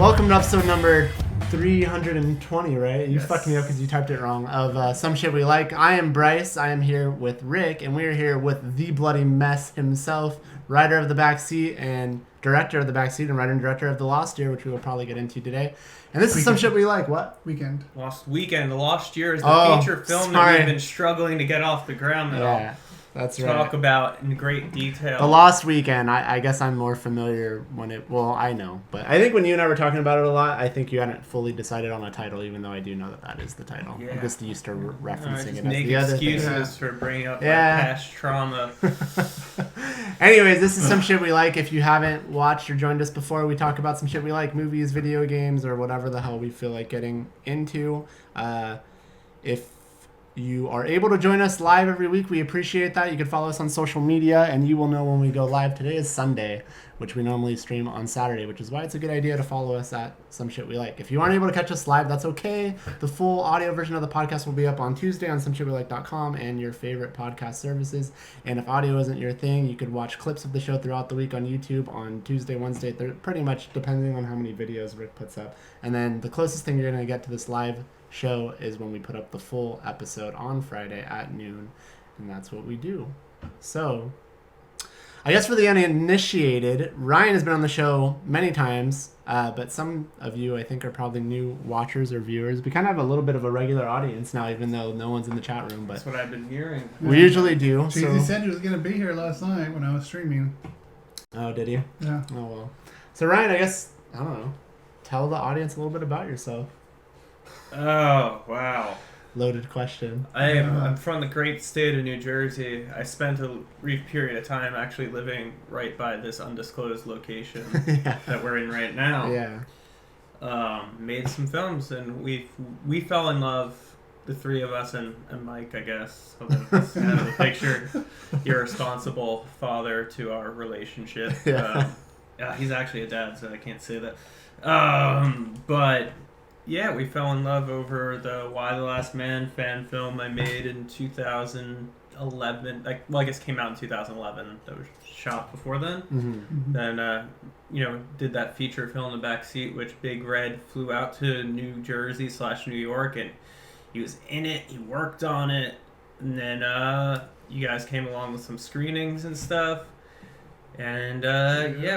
Welcome to episode number 320, right? You Yes. fucked me up because you typed it wrong. Of Some Shit We Like. I am Bryce. I am here with Rick, and we are here with the bloody mess himself, writer of The Backseat and director of The Backseat and writer and director of The Lost Year, which we will probably get into today. And this is Some Shit We Like. What? Weekend. Lost Weekend. The Lost Year is the feature film that we've been struggling to get off the ground now. Yeah, that's right. Talk about in great detail. The Lost Weekend, I guess I'm more familiar when it... Well, I know. But I think when you and I were talking about it a lot, I think you hadn't fully decided on a title, even though I do know that that is the title. Yeah. I'm just used to referencing it as make the other thing. excuses for bringing up past trauma. Anyways, this is Some Shit We Like. If you haven't watched or joined us before, we talk about some shit we like, movies, video games, or whatever the hell we feel like getting into. If you are able to join us live every week, we appreciate that. You can follow us on social media, and you will know when we go live. Today is Sunday, which we normally stream on Saturday, which is why it's a good idea to follow us at Some Shit We Like. If you aren't able to catch us live, that's okay. The full audio version of the podcast will be up on Tuesday on someshitwelike.com and your favorite podcast services. And if audio isn't your thing, you could watch clips of the show throughout the week on YouTube on Tuesday, Wednesday, pretty much depending on how many videos Rick puts up. And then the closest thing you're going to get to this live show is when we put up the full episode on Friday at noon, and that's what we do. So I guess for the uninitiated, Ryan has been on the show many times, but some of you I think are probably new watchers or viewers. We kind of have a little bit of a regular audience now, even though no one's in the chat room, but That's what I've been hearing. we usually do. Cheesy said he was going to be here last night when I was streaming. Oh, did you? Yeah. Oh, well. So Ryan, I guess, I don't know, tell the audience a little bit about yourself. Oh, wow. Loaded question. I'm from the great state of New Jersey. I spent a brief period of time actually living right by this undisclosed location Yeah. that we're in right now. Yeah. Made some films, and we fell in love, the three of us, and Mike, I guess, although he's out of the picture, irresponsible father to our relationship. Yeah. He's actually a dad, so I can't say that. But yeah, we fell in love over the Why the Last Man fan film I made in 2011. I guess it came out in 2011. That was shot before then. Mm-hmm. Then, did that feature film in The Backseat, which Big Red flew out to New Jersey / New York, and he was in it. He worked on it, and then you guys came along with some screenings and stuff, and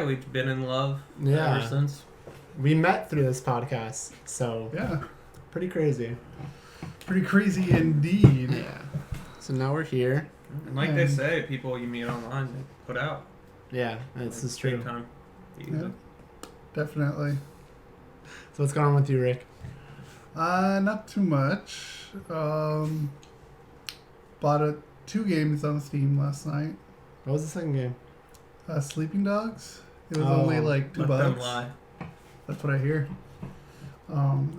we've been in love ever since. We met through this podcast, so Yeah. pretty crazy. Pretty crazy indeed. Yeah. So now we're here. And like they say, people you meet online, they put out. Yeah, this is true. Big time. Yeah. Definitely. So what's going on with you, Rick? Not too much. Bought 2 games on Steam last night. What was the second game? Sleeping Dogs. It was only like $2. Let them lie. That's what I hear.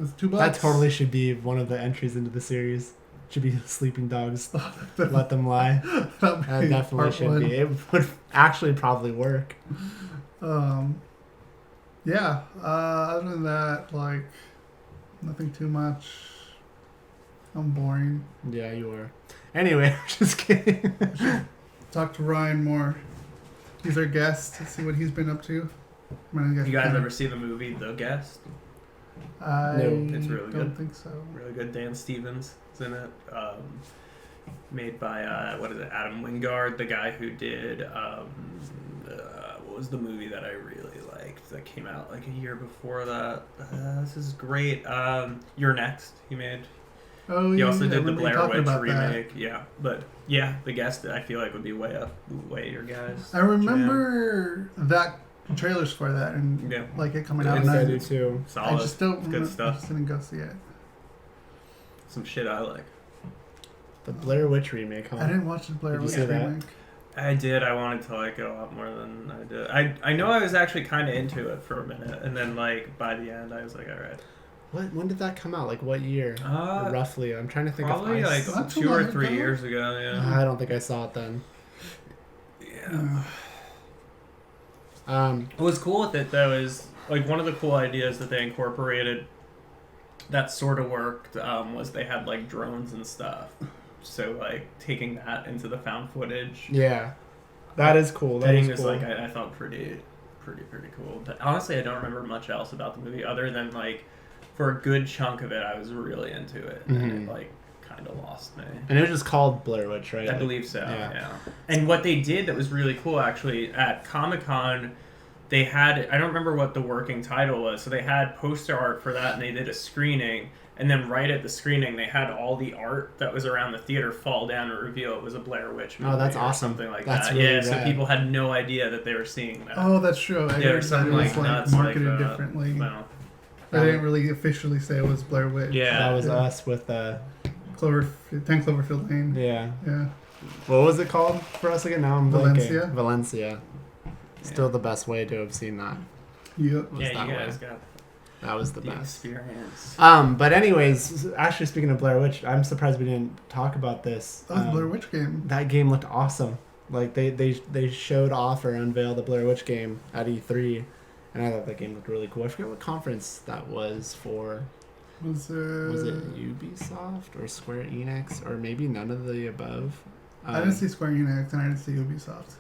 It's $2. That totally should be one of the entries into the series. Should be Sleeping Dogs. Let Them Lie. That definitely should be. It would actually probably work. Yeah. Other than that, like, nothing too much. I'm boring. Yeah, you were. Anyway, I'm just kidding. Talk to Ryan more. He's our guest. Let's see what he's been up to. You guys ever see the movie The Guest? I It's really don't good. think so. Really good. Dan Stevens is in it. Made by Adam Wingard, the guy who did what was the movie that I really liked that came out like a year before that? This is great. You're Next. He made. Oh, He yeah. also did the we were Blair talking Witch about remake. Yeah, but yeah, The Guest I feel like would be way your guys. I remember that trailers for that and like it coming out. And I do too. Solid. I just don't. It's good I stuff. just didn't go see it. Some shit I like. The Blair Witch remake, huh? I didn't watch the Blair Did you Witch see that? remake. I did. I wanted to like it a lot more than I did. I know I was actually kind of into it for a minute, and then like by the end, I was like, all right. When did that come out? Like what year? Roughly. I'm trying to think probably of like Not too 2 or long 3 ago. years ago. Yeah. I don't think I saw it then. Yeah. What was cool with it though is like one of the cool ideas that they incorporated that sort of worked was they had like drones and stuff. So like taking that into the found footage. Yeah, that is cool. That is is cool. like I thought pretty pretty cool. But honestly, I don't remember much else about the movie other than like for a good chunk of it, I was really into it, and it like kind of lost me. And it was just called Blair Witch, right? I believe so. Yeah. And what they did that was really cool actually at Comic-Con, they had, I don't remember what the working title was, so they had poster art for that, and they did a screening. And then right at the screening, they had all the art that was around the theater fall down and reveal it was a Blair Witch movie. Oh, that's or awesome. Something like That's that. really So rad. people had no idea that they were seeing that. Oh, that's true. I heard that it was nuts marketed like that. differently. No. They didn't really officially say it was Blair Witch. Yeah. That was us with 10 Cloverfield Lane. Yeah. Yeah. What was it called for us again? Now I'm Valencia. blanking. Valencia. Still the best way to have seen that. Yep. Was Yeah, that you guys way. got That was the the best. experience. But anyways, actually speaking of Blair Witch, I'm surprised we didn't talk about this. That was a Blair Witch game. That game looked awesome. Like they showed off or unveiled the Blair Witch game at E3, and I thought that game looked really cool. I forget what conference that was for. Was it Ubisoft or Square Enix or maybe none of the above? I didn't see Square Enix and I didn't see Ubisoft.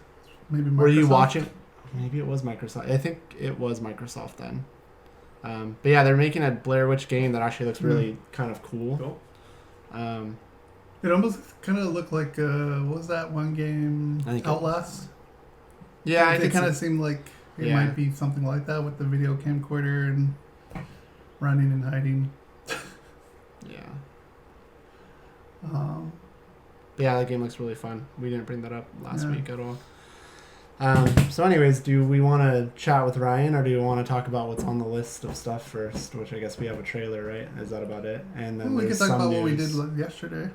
Maybe Microsoft. Were you watching? Maybe it was Microsoft. I think it was Microsoft then. But yeah, they're making a Blair Witch game that actually looks really kind of cool. It almost kind of looked like what was that one game? Outlast. Yeah, it kind of seemed like it might be something like that with the video camcorder and running and hiding. Yeah. Yeah, that game looks really fun. We didn't bring that up last week at all. So anyways, do we want to chat with Ryan, or do you want to talk about what's on the list of stuff first, which I guess we have a trailer, right? Is that about it? And then we could talk about what we did yesterday.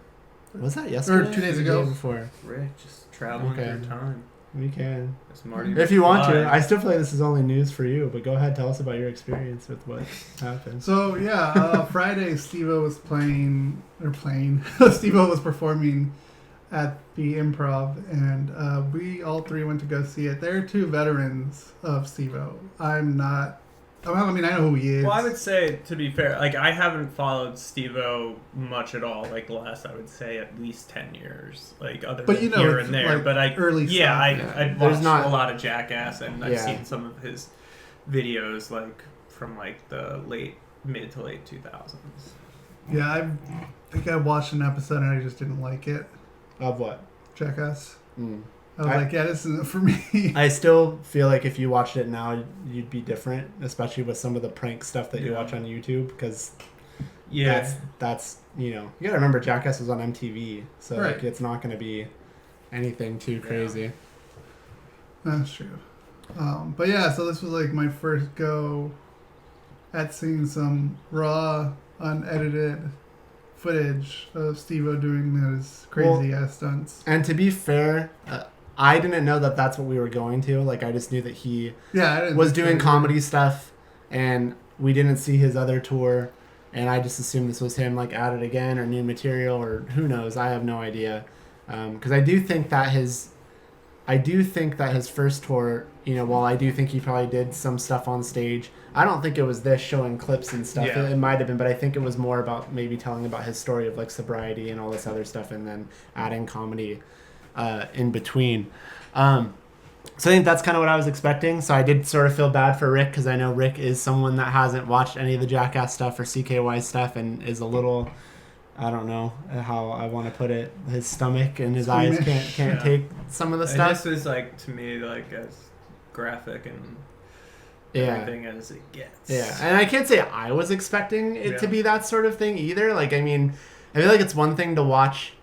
Was that yesterday? Or 2 days ago? The day before? Rick, just traveling through time. We can. If you want to. I still feel like this is only news for you, but go ahead, tell us about your experience with what happened. So, Friday, Steve-O was Steve-O was performing at the Improv, and we all three went to go see it. There are two veterans of Steve-O. I know who he is. Well, I would say, to be fair, like, I haven't followed Steve-O much at all, like, the last, I would say, at least 10 years. Like, other than here and there. Like but early stuff. I've watched a lot of Jackass, and I've seen some of his videos, like, from, like, the mid to late 2000s. Yeah, I think I watched an episode, and I just didn't like it. Of what? Jackass. I was like, this isn't for me. I still feel like if you watched it now, you'd be different, especially with some of the prank stuff that you watch on YouTube, because that's you gotta remember Jackass was on MTV, so like, it's not going to be anything too crazy. That's true. But yeah, so this was like my first go at seeing some raw, unedited footage of Steve-O doing those crazy ass stunts. And to be fair, I didn't know that that's what we were going to. Like, I just knew that he was doing comedy stuff, and we didn't see his other tour, and I just assumed this was him, like, at it again, or new material, or who knows. I have no idea. Because I do think that his first tour, while I do think he probably did some stuff on stage, I don't think it was this showing clips and stuff. It might have been, but I think it was more about maybe telling about his story of, like, sobriety and all this other stuff, and then adding comedy in between. So I think that's kind of what I was expecting. So I did sort of feel bad for Rick, because I know Rick is someone that hasn't watched any of the Jackass stuff or CKY stuff, and is a little, I don't know how I want to put it, his stomach and his eyes can't take some of the stuff. This is, like, to me, like, as graphic and everything as it gets. Yeah, and I can't say I was expecting it to be that sort of thing either. Like, I mean, I feel like it's one thing to watch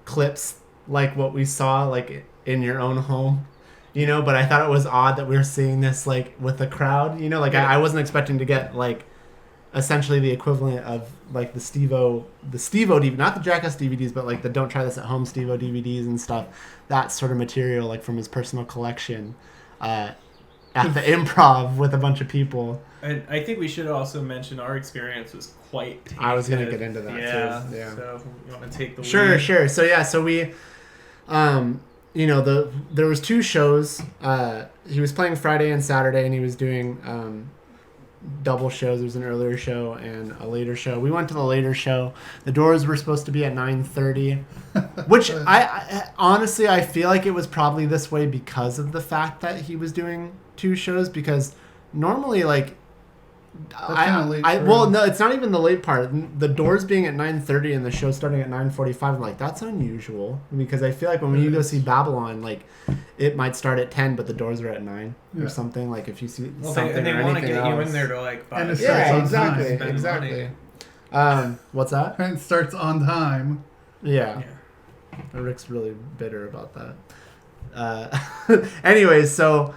clips like what we saw, like, in your own home, but I thought it was odd that we were seeing this, like, with a crowd, like, I wasn't expecting to get, like, essentially the equivalent of, like, the Steve-O DVD, not the Jackass DVDs, but, like, the Don't Try This at Home Steve-O DVDs and stuff, that sort of material, like, from his personal collection, at the Improv with a bunch of people. And I think we should also mention our experience was quite tainted. I was going to get into that too. Yeah. So you want to take the lead? Sure. So we, there was two shows. He was playing Friday and Saturday, and he was doing double shows. There was an earlier show and a later show. We went to the later show. The doors were supposed to be at 9:30, which I honestly I feel like it was probably this way because of the fact that he was doing 2 shows. Because normally, like, well, no, it's not even the late part. The doors being at 9:30 and the show starting at 9:45. I'm like, that's unusual, because I feel like when you go see Babylon, like, it might start at 10, but the doors are at 9 or something. Like, if you see something they or want to anything get else. you in there to like buy. And it Yeah, starts on exactly. What's that? And it starts on time. Yeah. Rick's really bitter about that. Anyways, so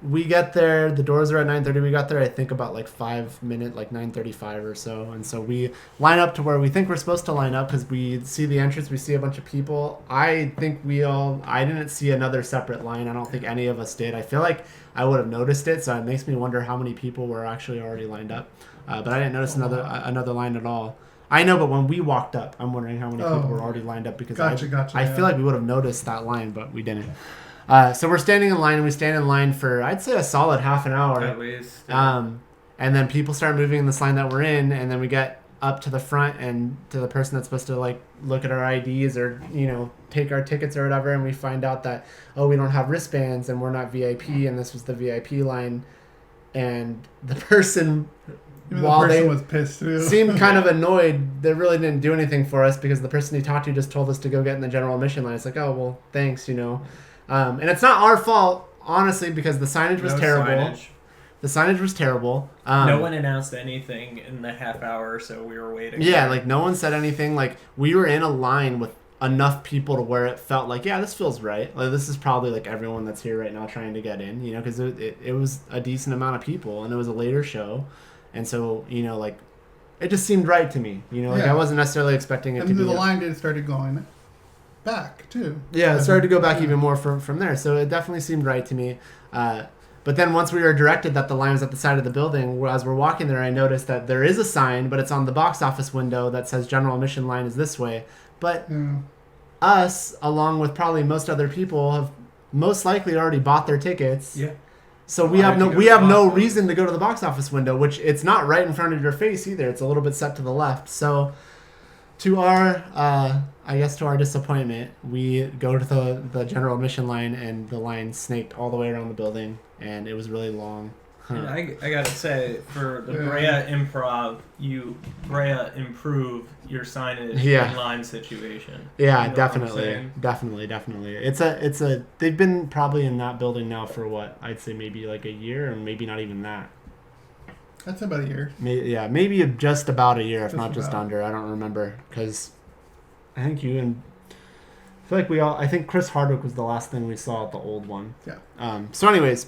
we get there. The doors are at 9:30. We got there, I think, about like 5 minutes, like 9:35 or so. And so we line up to where we think we're supposed to line up because we see the entrance. We see a bunch of people. I didn't see another separate line. I don't think any of us did. I feel like I would have noticed it, so it makes me wonder how many people were actually already lined up. But I didn't notice another line at all. I know, but when we walked up, I'm wondering how many people were already lined up, because I feel like we would have noticed that line, but we didn't. So we're standing in line, and we stand in line for, I'd say, a solid half an hour. At least. And then people start moving in this line that we're in, and then we get up to the front and to the person that's supposed to, like, look at our IDs or, you know, take our tickets or whatever, and we find out that, we don't have wristbands and we're not VIP, and this was the VIP line. And the person... While the person was pissed too. Seemed kind of annoyed. They really didn't do anything for us, because the person he talked to just told us to go get in the general admission line. It's like, oh, well, thanks, you know. And it's not our fault, honestly, because the signage was terrible. The signage was terrible. No one announced anything in the half hour, so we were waiting. Yeah, like, no one said anything. Like, we were in a line with enough people to where it felt like, yeah, this feels right. Like, this is probably, like, everyone that's here right now trying to get in, you know, because it was a decent amount of people, and it was a later show. And so, you know, like, it just seemed right to me. You know, like, I wasn't necessarily expecting it to be... And the line did started going back, too. Yeah, it started to go back even more from there. So it definitely seemed right to me. But then once we were directed that the line was at the side of the building, as we're walking there, I noticed that there is a sign, but it's on the box office window that says general admission line is this way. But us, along with probably most other people, have most likely already bought their tickets. Yeah. So we have no reason to go to the box office window, which it's not right in front of your face either. It's a little bit set to the left. So to our, I guess to our disappointment, we go to the general admission line, and the line snaked all the way around the building, and it was really long. And I gotta say, for the Brea Improv, Brea improve your signage and line situation. Yeah, you know, definitely. It's a they've been probably in that building now for what, I'd say maybe like a year, and maybe not even that. That's about a year. Maybe just about a year, if not just under. I don't remember, because I think I think Chris Hardwick was the last thing we saw at the old one. Yeah. So anyways,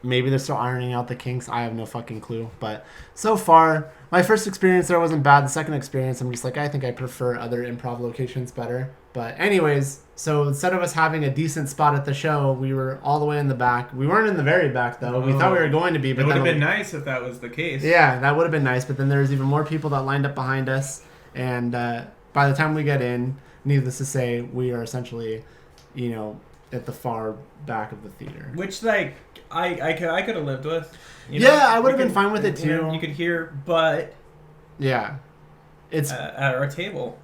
maybe they're still ironing out the kinks. I have no fucking clue. But so far, my first experience there wasn't bad. The second experience, I'm just like, I think I prefer other improv locations better. But anyways, so instead of us having a decent spot at the show, we were all the way in the back. We weren't in the very back, though. We thought we were going to be. But it would have been nice if that was the case. Yeah, that would have been nice. But then there was even more people that lined up behind us. And by the time we get in, needless to say, we are essentially, you know, at the far back of the theater. Which, like, I could have lived with. You know? I would have been fine with it too. You know, you could hear, but it's at our table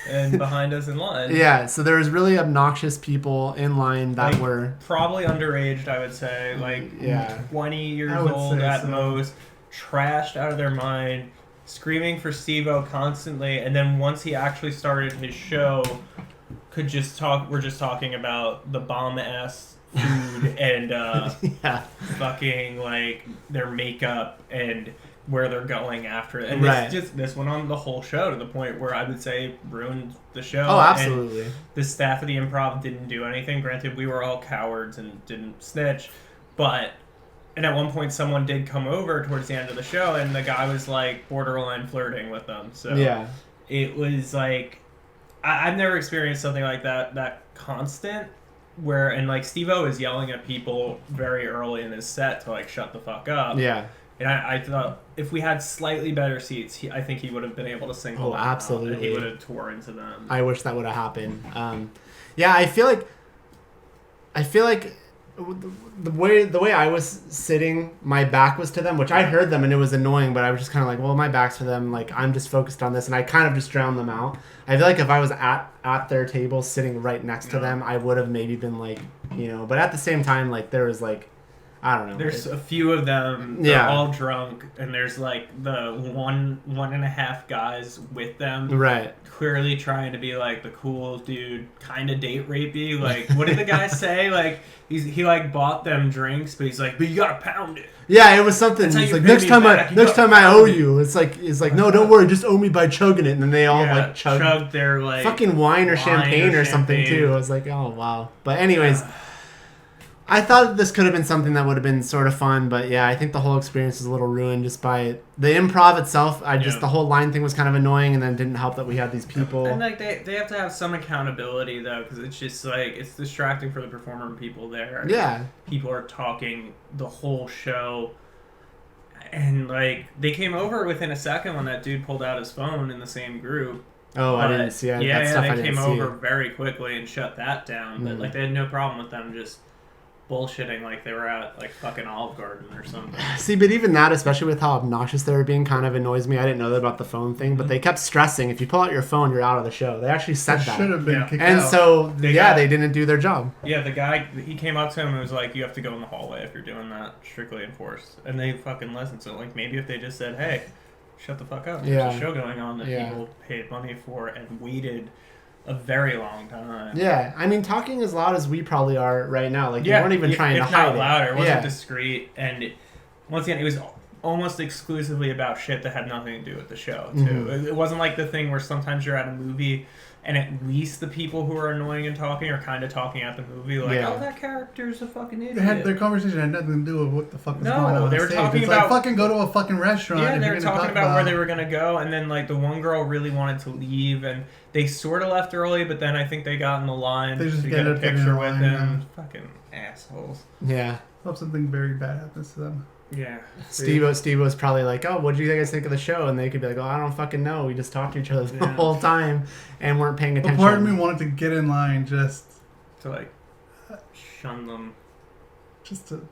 and behind us in line. Yeah, so there was really obnoxious people in line that like, were probably underaged. I would say, like 20 years old at most, trashed out of their mind, screaming for Steve-O constantly, and then once he actually started his show, we're just talking about the bomb-ass food and fucking like their makeup and where they're going after it. And this went on the whole show to the point where I would say ruined the show. Oh, absolutely. And the staff of the Improv didn't do anything. Granted, we were all cowards and didn't snitch, and at one point someone did come over towards the end of the show, and the guy was like borderline flirting with them. So it was like, I've never experienced something like that constant, where, and like Steve-O is yelling at people very early in his set to like shut the fuck up. Yeah. And I thought if we had slightly better seats, I think he would have been able to single them absolutely. out, and he would have tore into them. I wish that would have happened. I feel like the way I was sitting, my back was to them, which I heard them and it was annoying, but I was just kind of like, well, my back's to them, like I'm just focused on this, and I kind of just drowned them out. I feel like if I was at their table sitting right next to them, I would have maybe been like, but at the same time, like there was like, I don't know. There's a few of them. They're all drunk, and there's like the one and a half guys with them, right? Clearly trying to be like the cool dude, kind of date rapey. Like, what did the guy say? Like, he like bought them drinks, but he's like, but you gotta pound it. Yeah, it was something. He's like, next time I owe you. It's like no, don't worry, just owe me by chugging it. And then they all like chugged their like fucking wine or champagne or something too. I was like, oh wow. But anyways. I thought this could have been something that would have been sort of fun, but yeah, I think the whole experience is a little ruined just by the improv itself. The whole line thing was kind of annoying, and then it didn't help that we had these people. And like they have to have some accountability though, because it's just like it's distracting for the performer and people there. Yeah, people are talking the whole show, and like they came over within a second when that dude pulled out his phone in the same group. Oh, I didn't see it. They came over very quickly and shut that down. But like they had no problem with them just bullshitting like they were at like fucking Olive Garden or something. See, but even that, especially with how obnoxious they were being, kind of annoys me. I didn't know that about the phone thing, but they kept stressing, if you pull out your phone, you're out of the show. They actually said that. Should have been kicked and out. So, they didn't do their job. Yeah, the guy, he came up to him and was like, you have to go in the hallway if you're doing that. Strictly enforced. And they fucking listened. So, like, maybe if they just said, hey, shut the fuck up. There's a show going on that people paid money for and waited a very long time. Yeah, I mean, talking as loud as we probably are right now. Like, you weren't even trying to hide it. Louder. It wasn't discreet. And once again, it was almost exclusively about shit that had nothing to do with the show, too. Mm-hmm. It wasn't like the thing where sometimes you're at a movie and at least the people who are annoying and talking are kind of talking at the movie. Like, oh, that character's a fucking idiot. Their conversation had nothing to do with what the fuck was going on. No, they were talking about... like, fucking go to a fucking restaurant. Yeah, they were talking about where they were going to go, and then, like, the one girl really wanted to leave, and they sort of left early, but then I think they got in the line to get a picture with him. Fucking assholes. Yeah. Hope something very bad happens to them. Yeah. Steve was probably like, oh, what do you guys think of the show? And they could be like, oh, I don't fucking know. We just talked to each other the whole time and weren't paying attention. But part of me wanted to get in line just to, like, shun them. Just to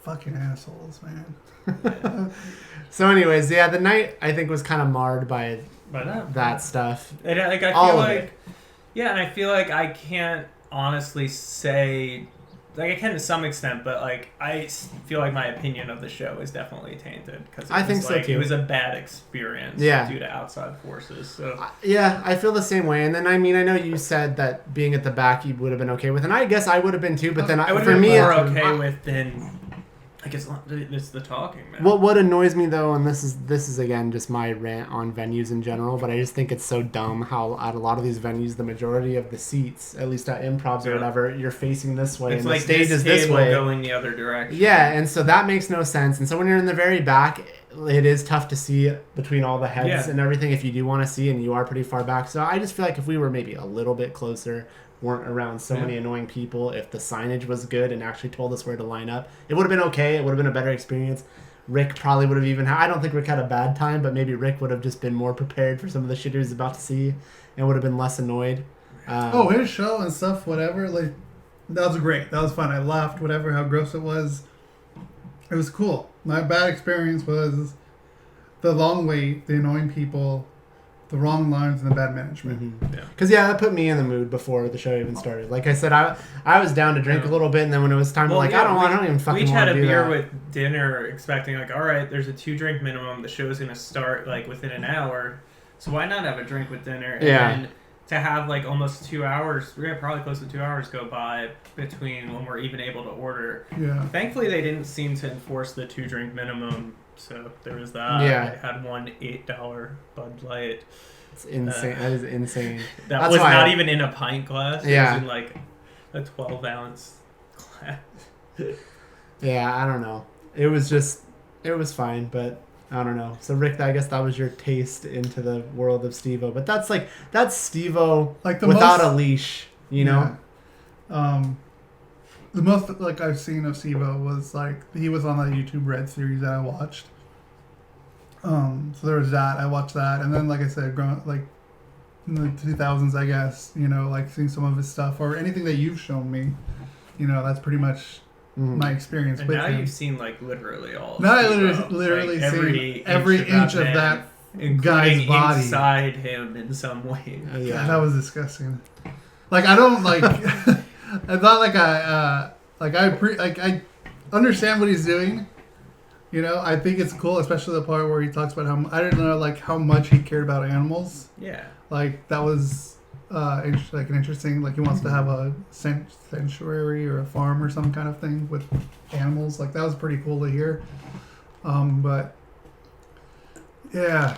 fucking assholes, man. Yeah. So anyways, yeah, the night, I think, was kind of marred by that stuff. And, like, I feel like... Yeah, and I feel like I can't honestly say... Like, I can to some extent, but, like, I feel like my opinion of the show is definitely tainted. Because I think so, too. It was a bad experience due to outside forces. So yeah, I feel the same way. And then, I mean, I know you said that being at the back you would have been okay with. And I guess I would have been, too. But then, I would have been more okay with than... I guess it's the talking, man. What annoys me, though, and this is again just my rant on venues in general, but I just think it's so dumb how at a lot of these venues, the majority of the seats, at least at improvs or whatever, you're facing this way, it's and like the stage is this way, going the other direction. Yeah, and so that makes no sense. And so when you're in the very back, it is tough to see between all the heads and everything if you do want to see, and you are pretty far back. So I just feel like if we were maybe a little bit closer, weren't around so many annoying people, if the signage was good and actually told us where to line up, it would have been okay. It would have been a better experience. Rick probably would have even I don't think Rick had a bad time, but maybe Rick would have just been more prepared for some of the shit he was about to see and would have been less annoyed. His show and stuff, whatever, like, that was great. That was fun. I laughed, whatever, how gross it was. It was cool. My bad experience was the long wait, the annoying people, the wrong lines, and the bad management. Because that put me in the mood before the show even started. Like I said, I was down to drink a little bit, and then when it was time, I don't even fucking want to do that. We each had a beer with dinner, expecting like, all right, there's a 2-drink minimum. The show's gonna start like within an hour, so why not have a drink with dinner? And then to have like almost 2 hours, we're gonna probably close to 2 hours go by between when we're even able to order. Yeah. Thankfully, they didn't seem to enforce the 2-drink minimum. So there was that. Yeah. I had one $8 Bud Light. It's insane. That is insane. That was not even in a pint glass. It was in like a 12-ounce glass. Yeah, I don't know. It was fine, but I don't know. So Rick, I guess that was your taste into the world of Steve-O. But that's Steve-O like without a leash, you know? The most like I've seen of Steve-O was like he was on that YouTube Red series that I watched. So there was that. I watched that, and then like I said, growing like in the 2000s, I guess like seeing some of his stuff or anything that you've shown me, that's pretty much my experience And with now him. you've seen like literally all. Of Now I Steve-O. literally like, seen every inch of that including guy's body inside him in some way. God, that was disgusting. Like I don't like. I thought I understand what he's doing. You know, I think it's cool, especially the part where he talks about how I didn't know like how much he cared about animals. Yeah. Like that was like an interesting. Like he wants to have a sanctuary or a farm or some kind of thing with animals. Like that was pretty cool to hear. But yeah.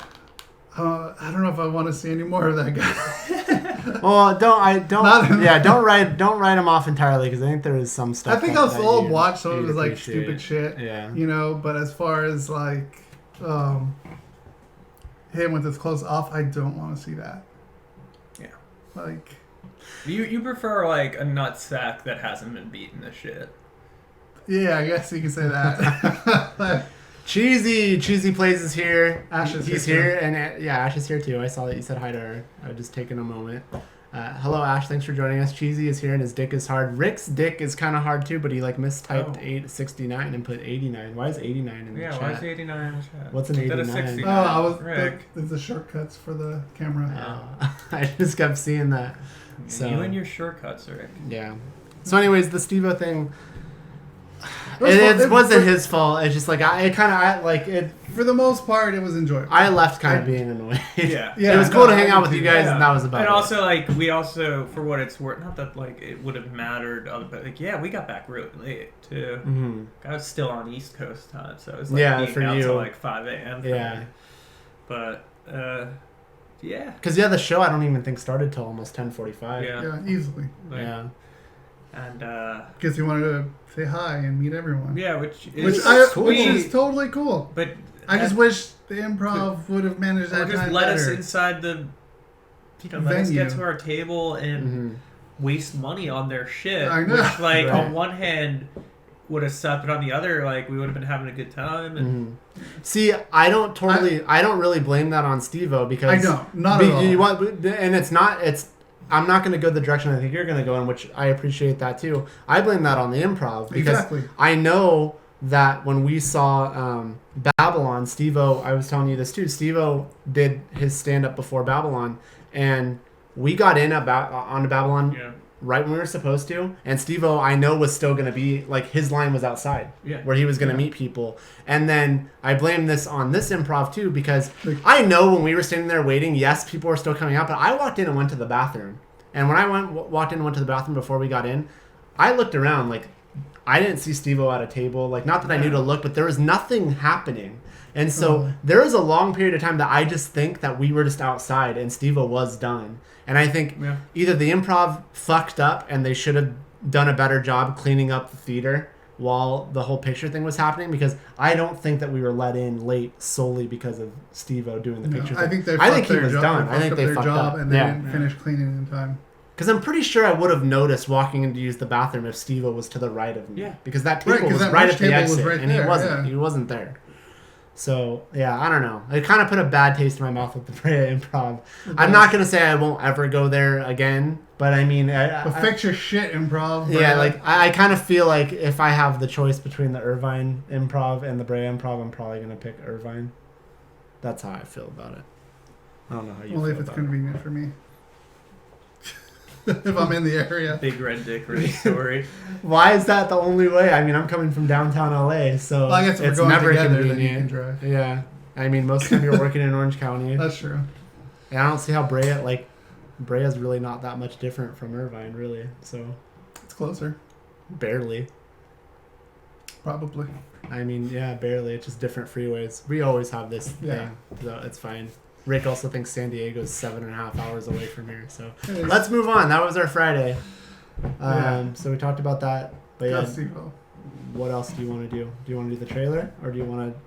I don't know if I want to see any more of that guy. Well, don't write him off entirely because I think there is some stuff. I think I'll watch some of his like stupid shit. Yeah. You know, but as far as like him with his clothes off, I don't want to see that. Yeah. Like You prefer like a nutsack that hasn't been beaten to shit. Yeah, I guess you can say that. Cheesy Plays is here. Ash is He's here, here, and Ash is here too. I saw that you said hi to her. I was just taking a moment. Hello, Ash. Thanks for joining us. Cheesy is here, and his dick is hard. Rick's dick is kind of hard too, but he like mistyped 869 and put 89. Why is 89 in the chat? Yeah, why is 89 in the chat? What's an 89? 69. Oh, I was Rick. there's the shortcuts for the camera. I just kept seeing that. So You and your shortcuts, Rick. yeah. So, anyways, the Steve-O thing. It wasn't his fault. It's just like For the most part, it was enjoyable. I left kind of being annoyed. Yeah. Yeah, It was cool to I hang out did with you too. guys, Yeah. and that was about And it. also, like, we also, for what it's worth, not that, like, it would have mattered, but, like, yeah, we got back really late, too. Mm-hmm. I was still on East Coast time, so it was, like, Yeah, being for out you. till, like, 5 a.m. for Yeah. me. But, yeah. Because, the show I don't even think started till almost 10:45. Yeah. Yeah, easily. Like, Yeah. And, Because he wanted to say hi and meet everyone. yeah, which Which is is totally cool. But I just wish the improv would have managed or that just time let us better. inside the, let us Venue. get to our table and Mm-hmm. waste money on their shit. I know. Which, like, Right. on one hand would have sucked, but on the other, like, we would have been having a good time. And See, I don't really blame that on Steve-O because I don't. Not at all. I'm not going to go the direction I think you're going to go in, which I appreciate that too. I blame that on the improv because Exactly. I know that when we saw Babylon, Steve-O, I was telling you this too, Steve-O did his stand-up before Babylon, and we got in onto Babylon right when we were supposed to, and Steve-O, I know, was still going to be, like, his line was outside, where he was going to meet people. And then I blame this on this improv, too, because I know when we were standing there waiting, yes, people were still coming out, but I walked in and went to the bathroom. And when I walked in and went to the bathroom before we got in, I looked around, like, I didn't see Steve-O at a table. Like, not that I knew to look, but there was nothing happening. And so there was a long period of time that I just think that we were just outside and Steve-O was done. And I think either the improv fucked up and they should have done a better job cleaning up the theater while the whole picture thing was happening, because I don't think that we were let in late solely because of Steve-O doing the picture thing. I think he was done. I think they fucked up. And they didn't finish cleaning in time. Because I'm pretty sure I would have noticed walking in to use the bathroom if Steve-O was to the right of me. Yeah. Because that table was that right lunch at the table was exit, right and there, he wasn't. yeah. He wasn't there. So, yeah, I don't know. It kind of put a bad taste in my mouth with the Brea Improv. I'm not going to say I won't ever go there again, but I mean... fix your shit, improv. Yeah, like, I kind of feel like if I have the choice between the Irvine Improv and the Brea Improv, I'm probably going to pick Irvine. That's how I feel about it. I don't know how you feel Only if it's about it. convenient for me. If I'm in the area. Big Red Dick Ray story. Why is that the only way? I mean, I'm coming from downtown LA, so Well, I guess if it's we're going never together, then you convenient. can drive. Yeah. I mean, most of the time you're working in Orange County. That's true. And I don't see how Brea's really not that much different from Irvine, really. So, It's closer. barely. Probably. I mean, yeah, barely. It's just different freeways. We always have this thing, so it's fine. Rick also thinks San Diego's 7.5 hours away from here. So, let's move on. That was our Friday. So we talked about that. But yeah, what else do you want to do? Do you want to do the trailer, or do you want to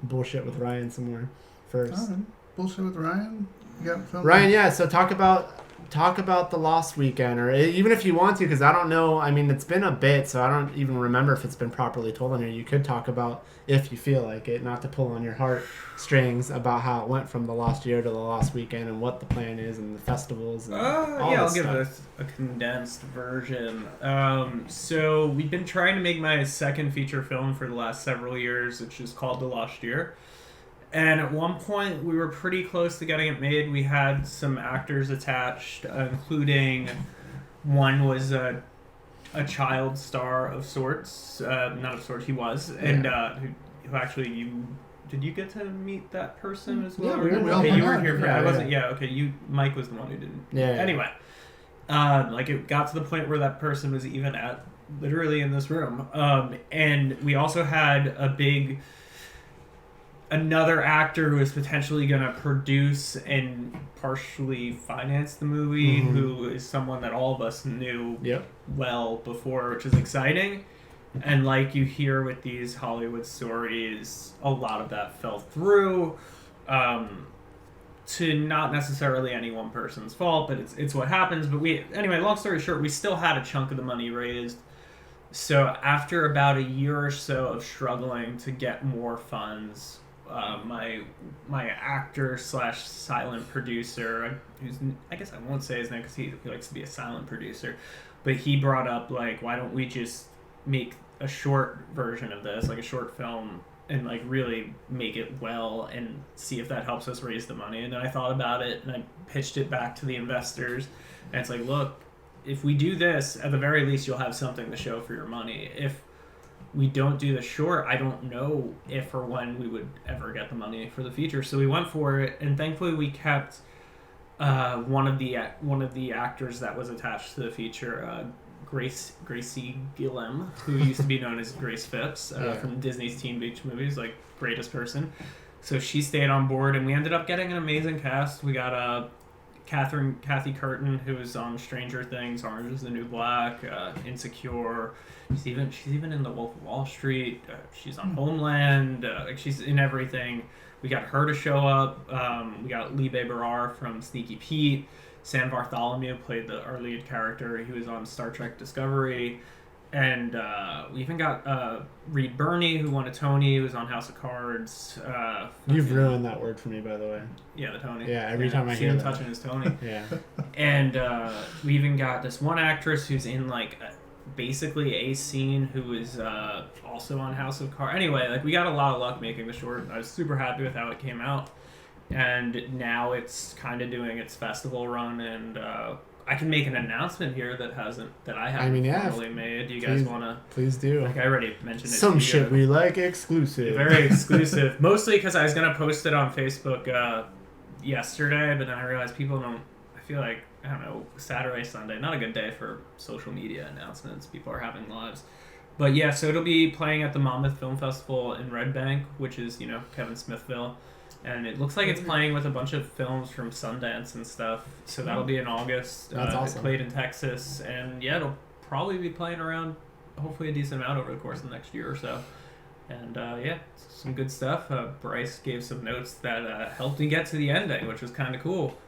bullshit with Ryan some more first? Bullshit with Ryan? You got something? Ryan, yeah. So talk about talk about the Lost Weekend, or even if you want to, because I don't know. I mean, it's been a bit, so I don't even remember if it's been properly told on here. You could talk about, if you feel like it, not to pull on your heartstrings, about how it went from the Lost Year to the Lost Weekend and what the plan is and the festivals. And I'll give a condensed version. So we've been trying to make my second feature film for the last several years, which is called The Lost Year. And at one point, we were pretty close to getting it made. We had some actors attached, including one was a child star of sorts. Not of sorts, he was. And who actually, did you get to meet that person as well? Yeah, okay, you were here for I wasn't. Yeah, okay, Mike was the one who didn't. Yeah. Anyway, it got to the point where that person was even literally in this room. And we also had another actor who is potentially going to produce and partially finance the movie, who is someone that all of us knew well before, which is exciting. And like you hear with these Hollywood stories, a lot of that fell through, to not necessarily any one person's fault, but it's what happens. But anyway, long story short, we still had a chunk of the money raised. So after about a year or so of struggling to get more funds, my actor / silent producer, who's, I guess I won't say his name because he likes to be a silent producer, but he brought up, like, why don't we just make a short version of this, like a short film, and like really make it well and see if that helps us raise the money. And then I thought about it and I pitched it back to the investors, and it's like, look, if we do this, at the very least you'll have something to show for your money. If we don't do the short, I don't know if or when we would ever get the money for the feature. So we went for it, and thankfully we kept one of the actors that was attached to the feature, Gracie Gillem, who used to be known as Grace Phipps from Disney's Teen Beach movies, like greatest person. So she stayed on board, and we ended up getting an amazing cast. We got Kathy Curtin, who was on Stranger Things, Orange Is the New Black, Insecure. She's even in The Wolf of Wall Street. She's on Homeland. She's in everything. We got her to show up. We got Lee Baber from Sneaky Pete. Sam Bartholomew played our lead character. He was on Star Trek Discovery. And we even got Reed Birney, who won a Tony, who was on House of Cards. You've ruined that word for me, by the way. Yeah, the Tony. Yeah, every time I hear that. Touching his Tony. Yeah. And we even got this one actress who's in, like, basically a scene, who is also on House of Cards. Anyway, like, we got a lot of luck making the short. I was super happy with how it came out. And now it's kind of doing its festival run, and I can make an announcement here that I haven't formally made. Do you guys want to? Please do. Like, I already mentioned it. Some shit we like exclusive. Very exclusive. Mostly because I was going to post it on Facebook yesterday, but then I realized people don't. I feel like, I don't know, Saturday, Sunday, not a good day for social media announcements. People are having lives. But yeah, so it'll be playing at the Monmouth Film Festival in Red Bank, which is, Kevin Smithville. And it looks like it's playing with a bunch of films from Sundance and stuff. So that'll be in August. That's awesome. It played in Texas. And yeah, it'll probably be playing around, hopefully, a decent amount over the course of the next year or so. And some good stuff. Bryce gave some notes that helped me get to the ending, which was kind of cool.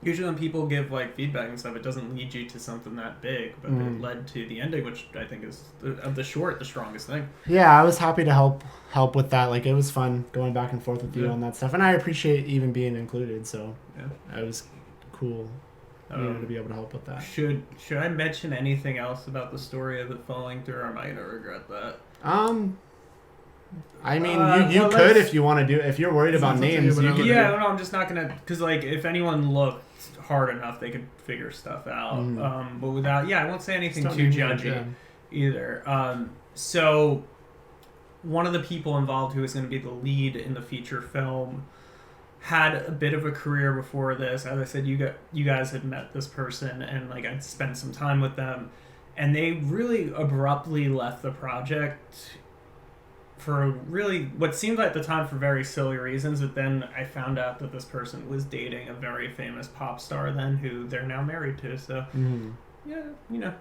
Usually when people give, like, feedback and stuff, it doesn't lead you to something that big, but it led to the ending, which I think is, of the short, the strongest thing. Yeah, I was happy to help with that. Like, it was fun going back and forth with you on that stuff, and I appreciate even being included, so it was cool to be able to help with that. Should I mention anything else about the story of it falling through, or am I going to regret that? I mean, you could if you want to do it. If you're worried about names, you could. Yeah, no, I'm just not going to, because, like, if anyone looked hard enough, they could figure stuff out. But without, I won't say anything too judgy either. So one of the people involved who was going to be the lead in the feature film had a bit of a career before this. As I said, you guys had met this person, and, like, I'd spent some time with them, and they really abruptly left the project for really what seemed at the time for very silly reasons, but then I found out that this person was dating a very famous pop star then, who they're now married to. So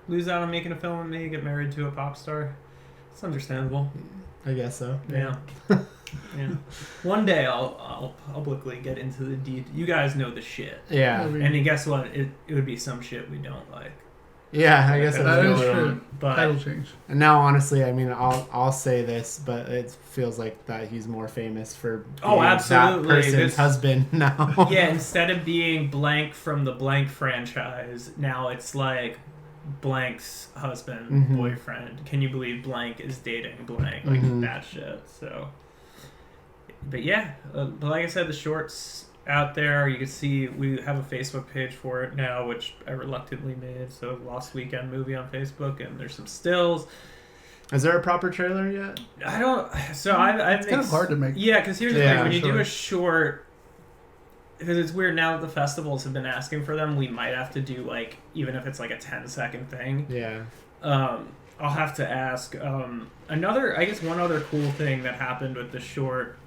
lose out on making a film with me, get married to a pop star. It's understandable. I guess so. Yeah. Yeah. One day I'll publicly get into the deed. You guys know the shit. Yeah. I mean, And then guess what? It would be some shit we don't like. Yeah, I guess that is really true. But That'll change. And now, honestly, I mean, I'll say this, but it feels like that he's more famous for being absolutely. that person's husband now. yeah, instead of being blank from the blank franchise, now it's like blank's husband, Mhm. boyfriend. Can you believe blank is dating blank? Like Mhm. that shit. So, but yeah, but like I said, the shorts out there. You can see we have a Facebook page for it now, which I reluctantly made. So Lost Weekend movie on Facebook, and there's some stills. Is there a proper trailer yet? I don't. So I've It's kind of hard to make. Yeah, because here's the Yeah, thing: when you do sure. a short, because it's weird now that the festivals have been asking for them, we might have to do like even if it's like a 10-second thing. Yeah. I'll have to ask. I guess one other cool thing that happened with the short.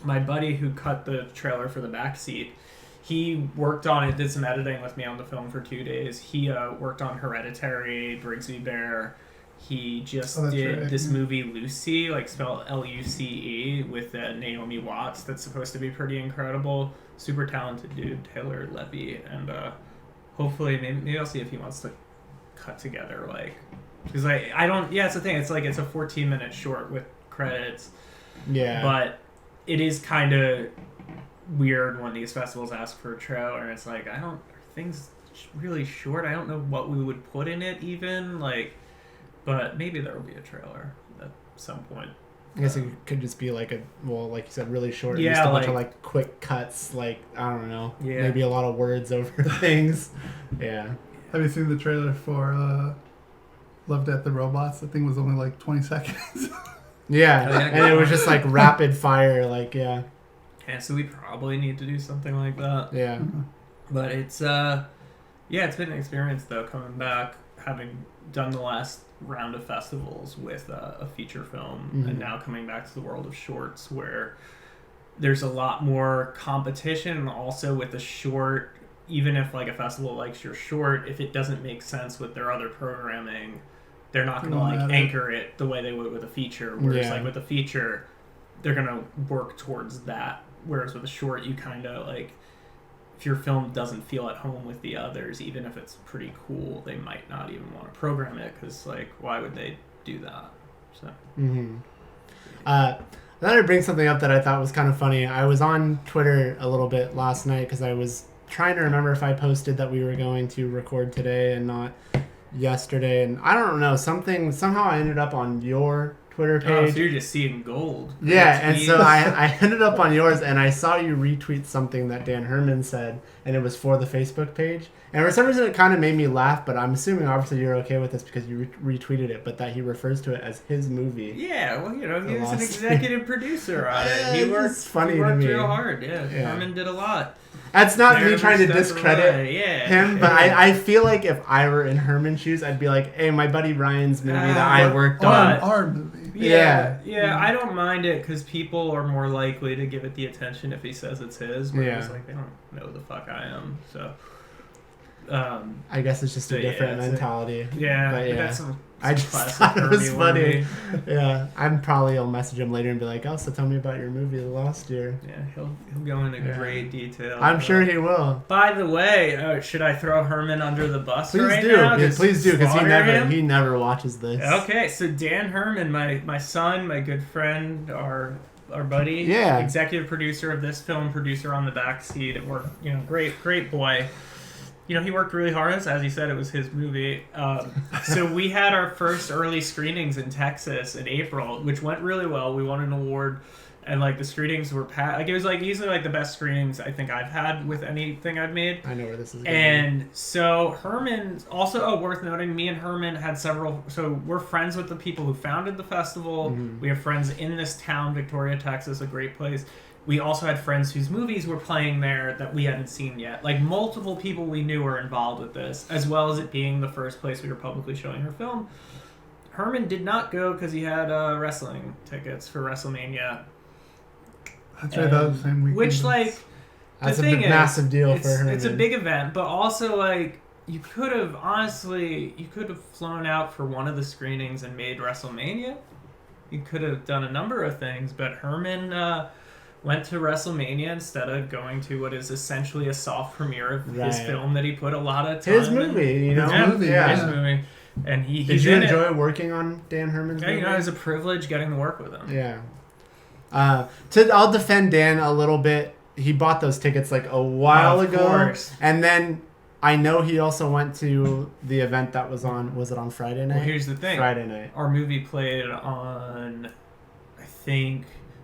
My buddy who cut the trailer for the backseat, he worked on it, did some editing with me on the film for 2 days. He worked on Hereditary, Brigsby Bear. He just did right. this movie Lucy, like spelled Luce, with Naomi Watts. That's supposed to be pretty incredible. Super talented dude, Taylor Levy, and hopefully maybe I'll see if he wants to cut together like because I don't. Yeah, it's the thing. It's like it's a 14-minute short with credits. Yeah. But it is kind of weird when these festivals ask for a trailer, and it's like, are things really short? I don't know what we would put in it even, like, but maybe there will be a trailer at some point. I guess it could just be like like you said, really short. Yeah, just a bunch of like- like quick cuts, like, I don't know. Yeah. Maybe a lot of words over things. Yeah. Have you seen the trailer for Love, Death, the Robots? The thing was only like 20 seconds. Yeah. Oh, yeah, And it was just like rapid fire, like, yeah. Yeah, so we probably need to do something like that. Yeah. But it's it's been an experience though, coming back, having done the last round of festivals with a feature film, Mhm. and now coming back to the world of shorts where there's a lot more competition, and also with a short, even if like a festival likes your short, if it doesn't make sense with their other programming, they're not going to like anchor it the way they would with a feature. Whereas like with a feature, they're going to work towards that. Whereas with a short, you kind of like, if your film doesn't feel at home with the others, even if it's pretty cool, they might not even want to program it because like, why would they do that? So. Mm-hmm. Then I bring something up that I thought was kind of funny. I was on Twitter a little bit last night because I was trying to remember if I posted that we were going to record today and not yesterday, and I don't know, somehow I ended up on your Twitter page. Oh, so you're just seeing gold. Yeah, and so I ended up on yours, and I saw you retweet something that Dan Herman said, and it was for the Facebook page. And for some reason, it kind of made me laugh, but I'm assuming obviously you're okay with this because you retweeted it, but that he refers to it as his movie. Yeah, well, you know, he The was an Lost executive producer on it. Yeah, He it's worked, just funny he to worked me. real hard. Yeah, Yeah. Herman did a lot. That's not me Never trying to stepped discredit away. Yeah. him, but I feel like if I were in Herman's shoes, I'd be like, hey, my buddy Ryan's movie that I worked on. Our movie. Yeah, Yeah. I don't mind it because people are more likely to give it the attention if he says it's his. Whereas, Yeah. like, they don't know who the fuck I am. So, I guess it's just a So, yeah, different it's mentality. yeah, But yeah. that's some I just classic thought it was Herbie funny. Wormy. Yeah, I'll message him later and be like, oh, so tell me about your movie last year. Yeah, he'll go into Yeah. great detail. I'm sure he will. By the way, should I throw Herman under the bus Please right do. now? Yeah, Just please do, because slaughter him? he never watches this. Okay, so Dan Herman, my son, my good friend, our buddy, Yeah. executive producer of this film, producer on the backseat at work, you know, great boy. You know, he worked really hard on this. As he said, it was his movie. So we had our first early screenings in Texas in April, which went really well. We won an award, and like the screenings were like it was like easily like the best screenings I think I've had with anything I've made. I know where this is going. And so Herman, also worth noting, me and Herman had several, so we're friends with the people who founded the festival. Mhm. We have friends in this town, Victoria, Texas, a great place. We also had friends whose movies were playing there that we hadn't seen yet. Like multiple people we knew were involved with this, as well as it being the first place we were publicly showing her film. Herman did not go because he had wrestling tickets for WrestleMania. That's right, that was the same weekend. Which, like, That's the a thing big, is, massive deal for it's, Herman. it's a big event, but also, like, you could have flown out for one of the screenings and made WrestleMania he could have done a number of things, but Herman went to WrestleMania instead of going to what is essentially a soft premiere of his film that he put a lot of time his movie, in. you know? His movie. And Did you enjoy working on Dan Herman's movie? Yeah, it was a privilege getting to work with him. Yeah. I'll defend Dan a little bit. He bought those tickets like a while ago. Course. And then I know he also went to the event that was it on Friday night? Well, here's the thing. Friday night. Our movie played on,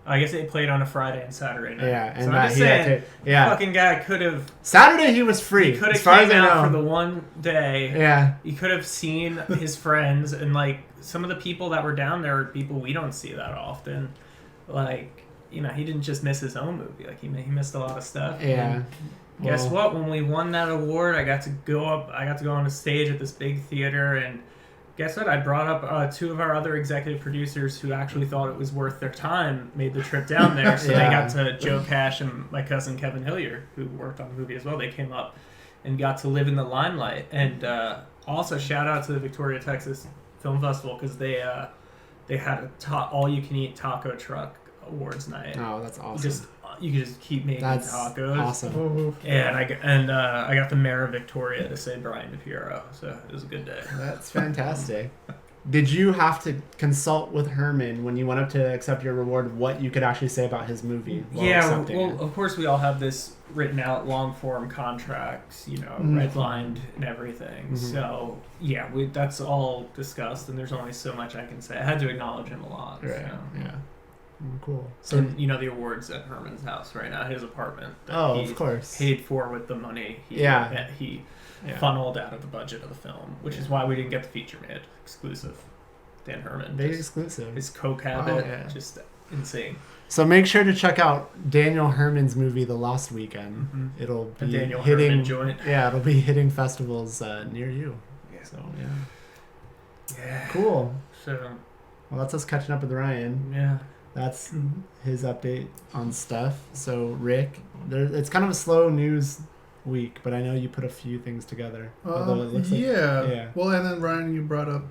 I guess it played on a Friday and Saturday night. Yeah, and so I'm just saying, fucking guy could have... Saturday he was free. He could have came out for the one day. Yeah. He could have seen his friends, and like some of the people that were down there are people we don't see that often. Like, you know, he didn't just miss his own movie. Like he missed a lot of stuff. Yeah. Guess what? When we won that award, I got to go on a stage at this big theater, and guess what? I brought up two of our other executive producers who actually thought it was worth their time, made the trip down there. So they got to Joe Cash and my cousin Kevin Hillier, who worked on the movie as well. They came up and got to live in the limelight. And also shout out to the Victoria, Texas Film Festival, because they had a all-you-can-eat taco truck awards night. Oh, that's awesome. You could just keep making tacos. Awesome. And I got the mayor of Victoria to say Brian DePiero, so it was a good day. That's fantastic. Did you have to consult with Herman when you went up to accept your reward what you could actually say about his movie? Of course we all have this written out long form contracts, redlined and everything. Mm-hmm. So that's all discussed, and there's only so much I can say. I had to acknowledge him a lot. Right. So. Yeah. Cool. So the awards at Herman's house right now, his apartment. Of course. Paid for with the money he funneled out of the budget of the film, which is why we didn't get the feature made exclusive. Dan Herman. Big exclusive. His coke habit, just insane. So make sure to check out Daniel Herman's movie, The Lost Weekend. Mm-hmm. It'll be Herman joint. Yeah, it'll be hitting festivals near you. Yeah. So yeah. Cool. So. Well, that's us catching up with Ryan. Yeah. That's his update on stuff. So, Rick, it's kind of a slow news week, but I know you put a few things together. Well, and then Ryan, you brought up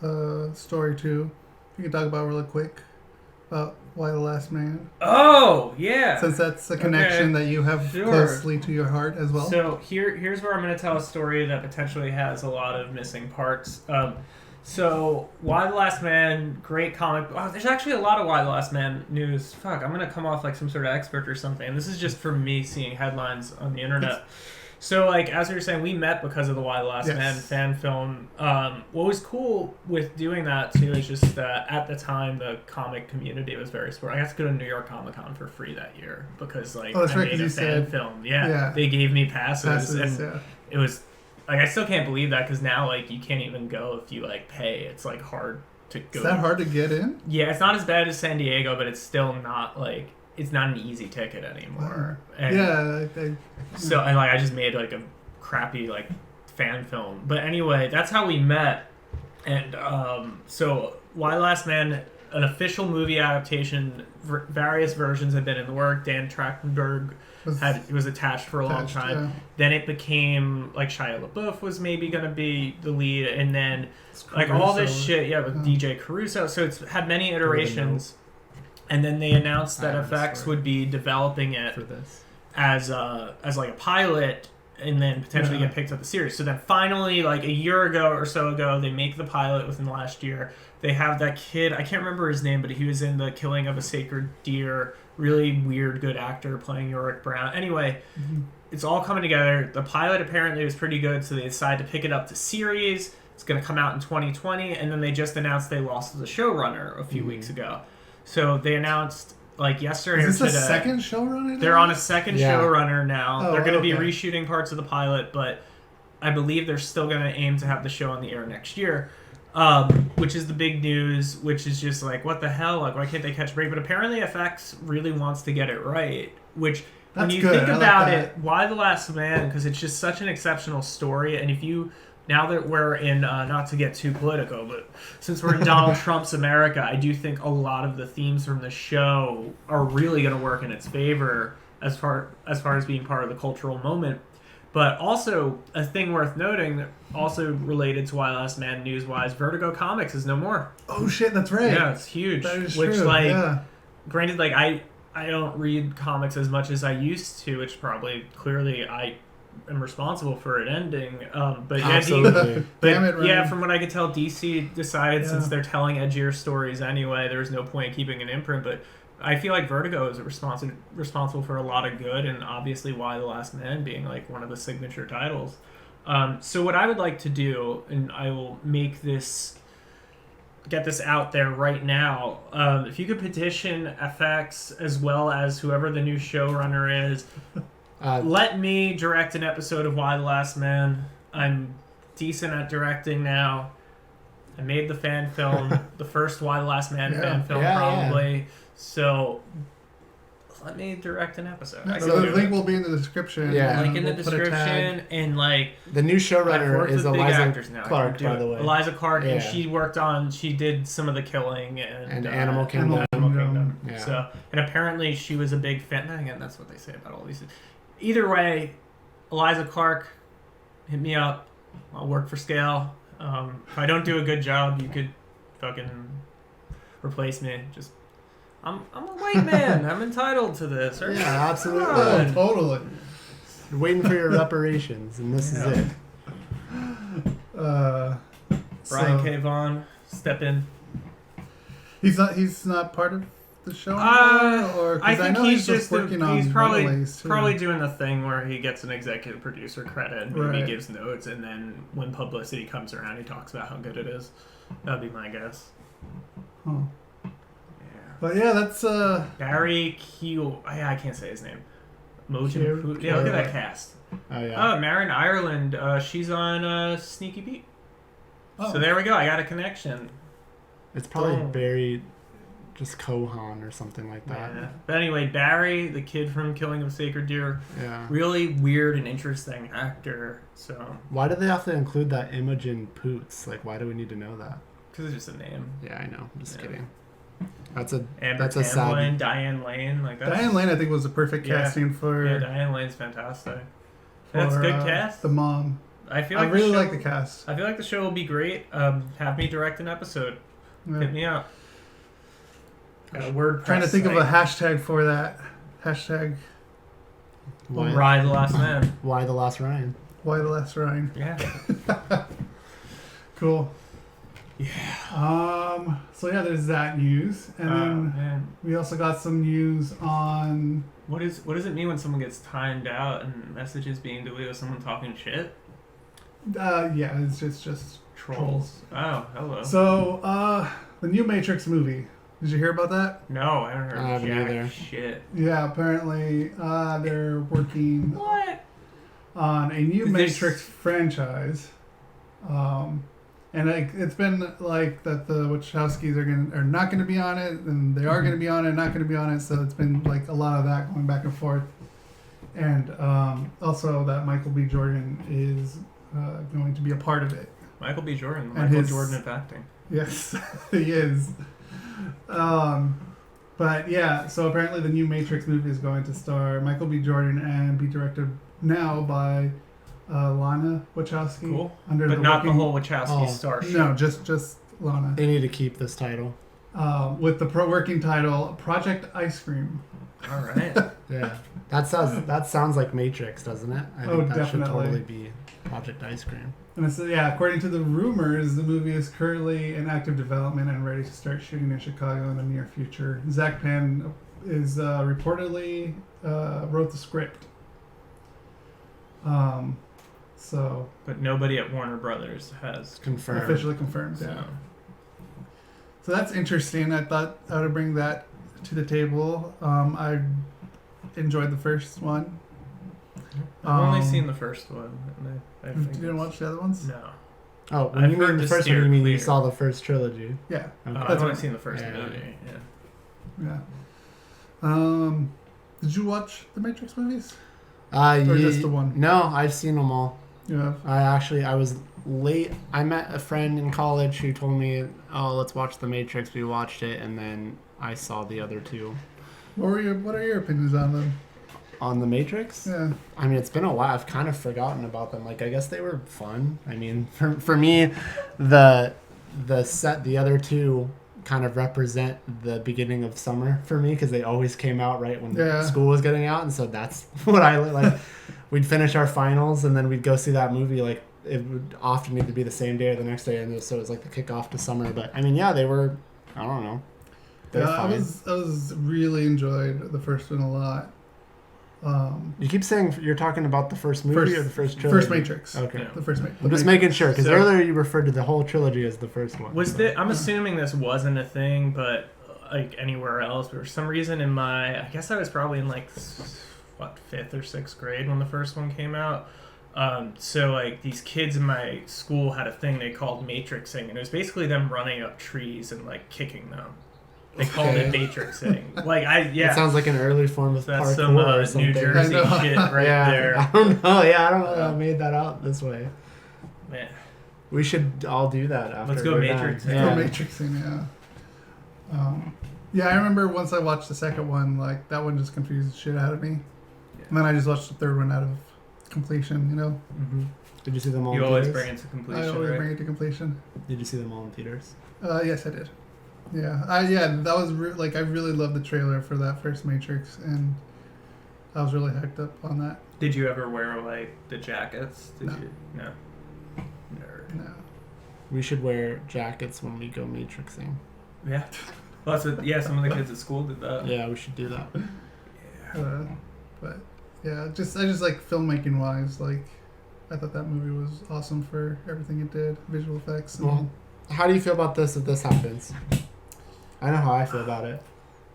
a story too. You can talk about really quick about Why the Last Man. Oh, yeah. Since that's a connection that you have closely to your heart as well. So here's where I'm going to tell a story that potentially has a lot of missing parts. So, Why the Last Man, great comic. Oh, there's actually a lot of Why the Last Man news. Fuck, I'm going to come off like some sort of expert or something. And this is just from me seeing headlines on the internet. So, as we were saying, we met because of the Why the Last Man fan film. What was cool with doing that, too, is just that at the time, the comic community was very supportive. I got to go to New York Comic Con for free that year because, I made a fan film. Yeah, they gave me passes and it was... I still can't believe that because now, you can't even go if you, pay. It's, hard to go. Is that hard to get in? Yeah, it's not as bad as San Diego, but it's still not, it's not an easy ticket anymore. And so, I just made, a crappy, fan film. But anyway, that's how we met. And, so, Why Last Man, an official movie adaptation, various versions have been in the work. Dan Trachtenberg was attached for a long time. Yeah. Then it became Shia LaBeouf was maybe going to be the lead, and then all this shit, with DJ Caruso. So it's had many iterations, and then they announced that FX would be developing it for this as a pilot, and then potentially get picked up the series. So then finally, a year ago or so ago, they make the pilot within the last year. They have that kid, I can't remember his name, but he was in The Killing of a Sacred Deer. Really weird, good actor playing Yorick Brown. Anyway, It's all coming together. The pilot apparently was pretty good, so they decided to pick it up to series. It's going to come out in 2020, and then they just announced they lost the showrunner a few weeks ago. So they announced, yesterday Is this or today. A second showrunner? They're on a second showrunner now. Oh, they're going to be reshooting parts of the pilot, but I believe they're still going to aim to have the show on the air next year. Which is the big news, which is just what the hell? Why can't they catch a break? But apparently FX really wants to get it right, which when you think about it, Why the Last Man? Because it's just such an exceptional story. And if you, now that we're in, not to get too political, but since we're in Donald Trump's America, I do think a lot of the themes from the show are really going to work in its favor as far as being part of the cultural moment. But also, a thing worth noting, also related to Why Last Man news-wise, Vertigo Comics is no more. Oh shit, that's right. Yeah, it's huge. That is which, true. like, yeah. granted, like, I don't read comics as much as I used to, which probably, clearly, I am responsible for it ending. But yeah, Absolutely. Damn it, Ryan. yeah, from what I could tell, DC decided since they're telling edgier stories anyway, there's no point in keeping an imprint. But I feel like Vertigo is responsible for a lot of good, and obviously Why the Last Man being like one of the signature titles. So what I would like to do, and I will get this out there right now, if you could petition FX as well as whoever the new showrunner is, let me direct an episode of Why the Last Man. I'm decent at directing now. I made the fan film, the first Why the Last Man fan film probably. Yeah. So let me direct an episode. So the link will be in the description. Yeah, link in the description, and like the new showrunner is Eliza Clark, by the way. Eliza Clark, and she did some of The Killing and Animal Kingdom. Yeah. So, and apparently she was a big fan. And again, that's what they say about all these. Either way, Eliza Clark, hit me up. I'll work for scale. If I don't do a good job, you could fucking replace me. Just I'm a white man. I'm entitled to this. Right? Yeah, absolutely. Oh, totally. You're waiting for your reparations, and this is it. Brian K. Vaughan, step in. He's not part of the show anymore? Or I think know he's just working on he's Runaways, too. probably doing the thing where he gets an executive producer credit and maybe Right. gives notes, and then when publicity comes around, he talks about how good it is. That'd be my guess. Huh. Yeah. But yeah, that's Barry Keel. I can't say his name. Cute. Yeah, look at that cast. Oh yeah. Oh, Marin Ireland. She's on Sneaky Pete. Oh. So there we go. I got a connection. It's probably Barry, just Kohan or something like that. Yeah. But anyway, Barry, the kid from Killing of a Sacred Deer, really weird and interesting actor. So why do they have to include that Imogen Poots? Like, why do we need to know that? because it's just a name. Yeah, I know. I'm just kidding. That's a Amber that's a sad. Tamblyn, Diane Lane, like that's, Diane Lane. I think was the perfect casting for. Yeah, Diane Lane's fantastic. That's good cast. The mom. I feel like I really like the cast. I feel like the show will be great. Have me direct an episode. Yeah. Hit me up. Got a WordPress Trying to think of site. a hashtag for that. Hashtag Ride the Last Man. Why the Last Ryan? Why the Last Ryan. Yeah. Cool. Yeah. So yeah, there's that news, and then Man. we also got some news on. What does it mean when someone gets timed out and messages being deleted with someone talking shit? Yeah, it's just Trolls. Oh, hello. So the new Matrix movie. Did you hear about that? No, I haven't heard I haven't jack either. shit. Yeah, apparently they're working What? on a new Is this- Matrix franchise. And it's been like that the Wachowskis are not going to be on it, and they are going to be on it, not going to be on it. So it's been like a lot of that going back and forth, and also that Michael B. Jordan is going to be a part of it. Michael B. Jordan. And Michael his- Jordan of acting. Yes, he is. But yeah, so apparently the new Matrix movie is going to star Michael B. Jordan and be directed now by Lana Wachowski. Cool. Under But the not the working- whole Wachowski star shit. No, just Lana. They need to keep this title. With the working title Project Ice Cream. All right. Yeah, that sounds like Matrix, doesn't it? I think that definitely. should totally be Project Ice Cream. And it's, according to the rumors, the movie is currently in active development and ready to start shooting in Chicago in the near future. Zach Penn is reportedly wrote the script. But nobody at Warner Brothers has Confirmed. Officially confirmed. Yeah. So that's interesting. I thought I would bring that to the table. I enjoyed the first one. I've only seen the first one. And I You think didn't watch the other ones? No. Oh, when I've you mean heard the to first steer one, you mean clear. you saw the first trilogy? Yeah. Okay. I've That's only what- seen the first Yeah. movie. Yeah. Yeah. Did you watch the Matrix movies? Or just the one? No, I've seen them all. Yeah. I was late. I met a friend in college who told me, "Oh, let's watch The Matrix." We watched it, and then I saw the other two. What are your opinions on them? On The Matrix? Yeah. I mean, it's been a while. I've kind of forgotten about them. Like, I guess they were fun. I mean, for me, the other two kind of represent the beginning of summer for me because they always came out right when school was getting out, and so that's what I like. We'd finish our finals and then we'd go see that movie. Like, it would often need to be the same day or the next day, and so it was like the kickoff to summer. But I mean, yeah, they were. I don't know. I was really enjoyed the first one a lot. You keep saying you're talking about the first movie or the first trilogy? First Matrix. Okay. Yeah. The first Matrix. I'm just making sure, because earlier you referred to the whole trilogy as the first one. I'm assuming this wasn't a thing, but like anywhere else, for some reason I guess I was probably in like, 5th or 6th grade when the first one came out. So like these kids in my school had a thing they called matrixing, and it was basically them running up trees and like kicking them. They called it matrixing. Like It sounds like an early form of that's parkour some or something. New Jersey shit right there. I don't know. Yeah, I don't know how I made that out this way. Man, we should all do that after. Let's go matrixing. Yeah. Go matrixing. Yeah. Yeah, I remember once I watched the second one, like that one just confused the shit out of me, and then I just watched the third one out of completion. You know. Mm-hmm. Did you see them all? You in always theaters? bring it to completion. I always right? bring it to completion. Did you see them all in theaters? Yes, I did. Yeah, that was I really loved the trailer for that first Matrix, and I was really hyped up on that. Did you ever wear like the jackets? No. No. Nerd. No. We should wear jackets when we go matrixing. Yeah. Well, some of the kids at school did that. Yeah, we should do that. But yeah, I just like filmmaking wise, like I thought that movie was awesome for everything it did, visual effects. And Well, how do you feel about this if this happens? I know how I feel about it.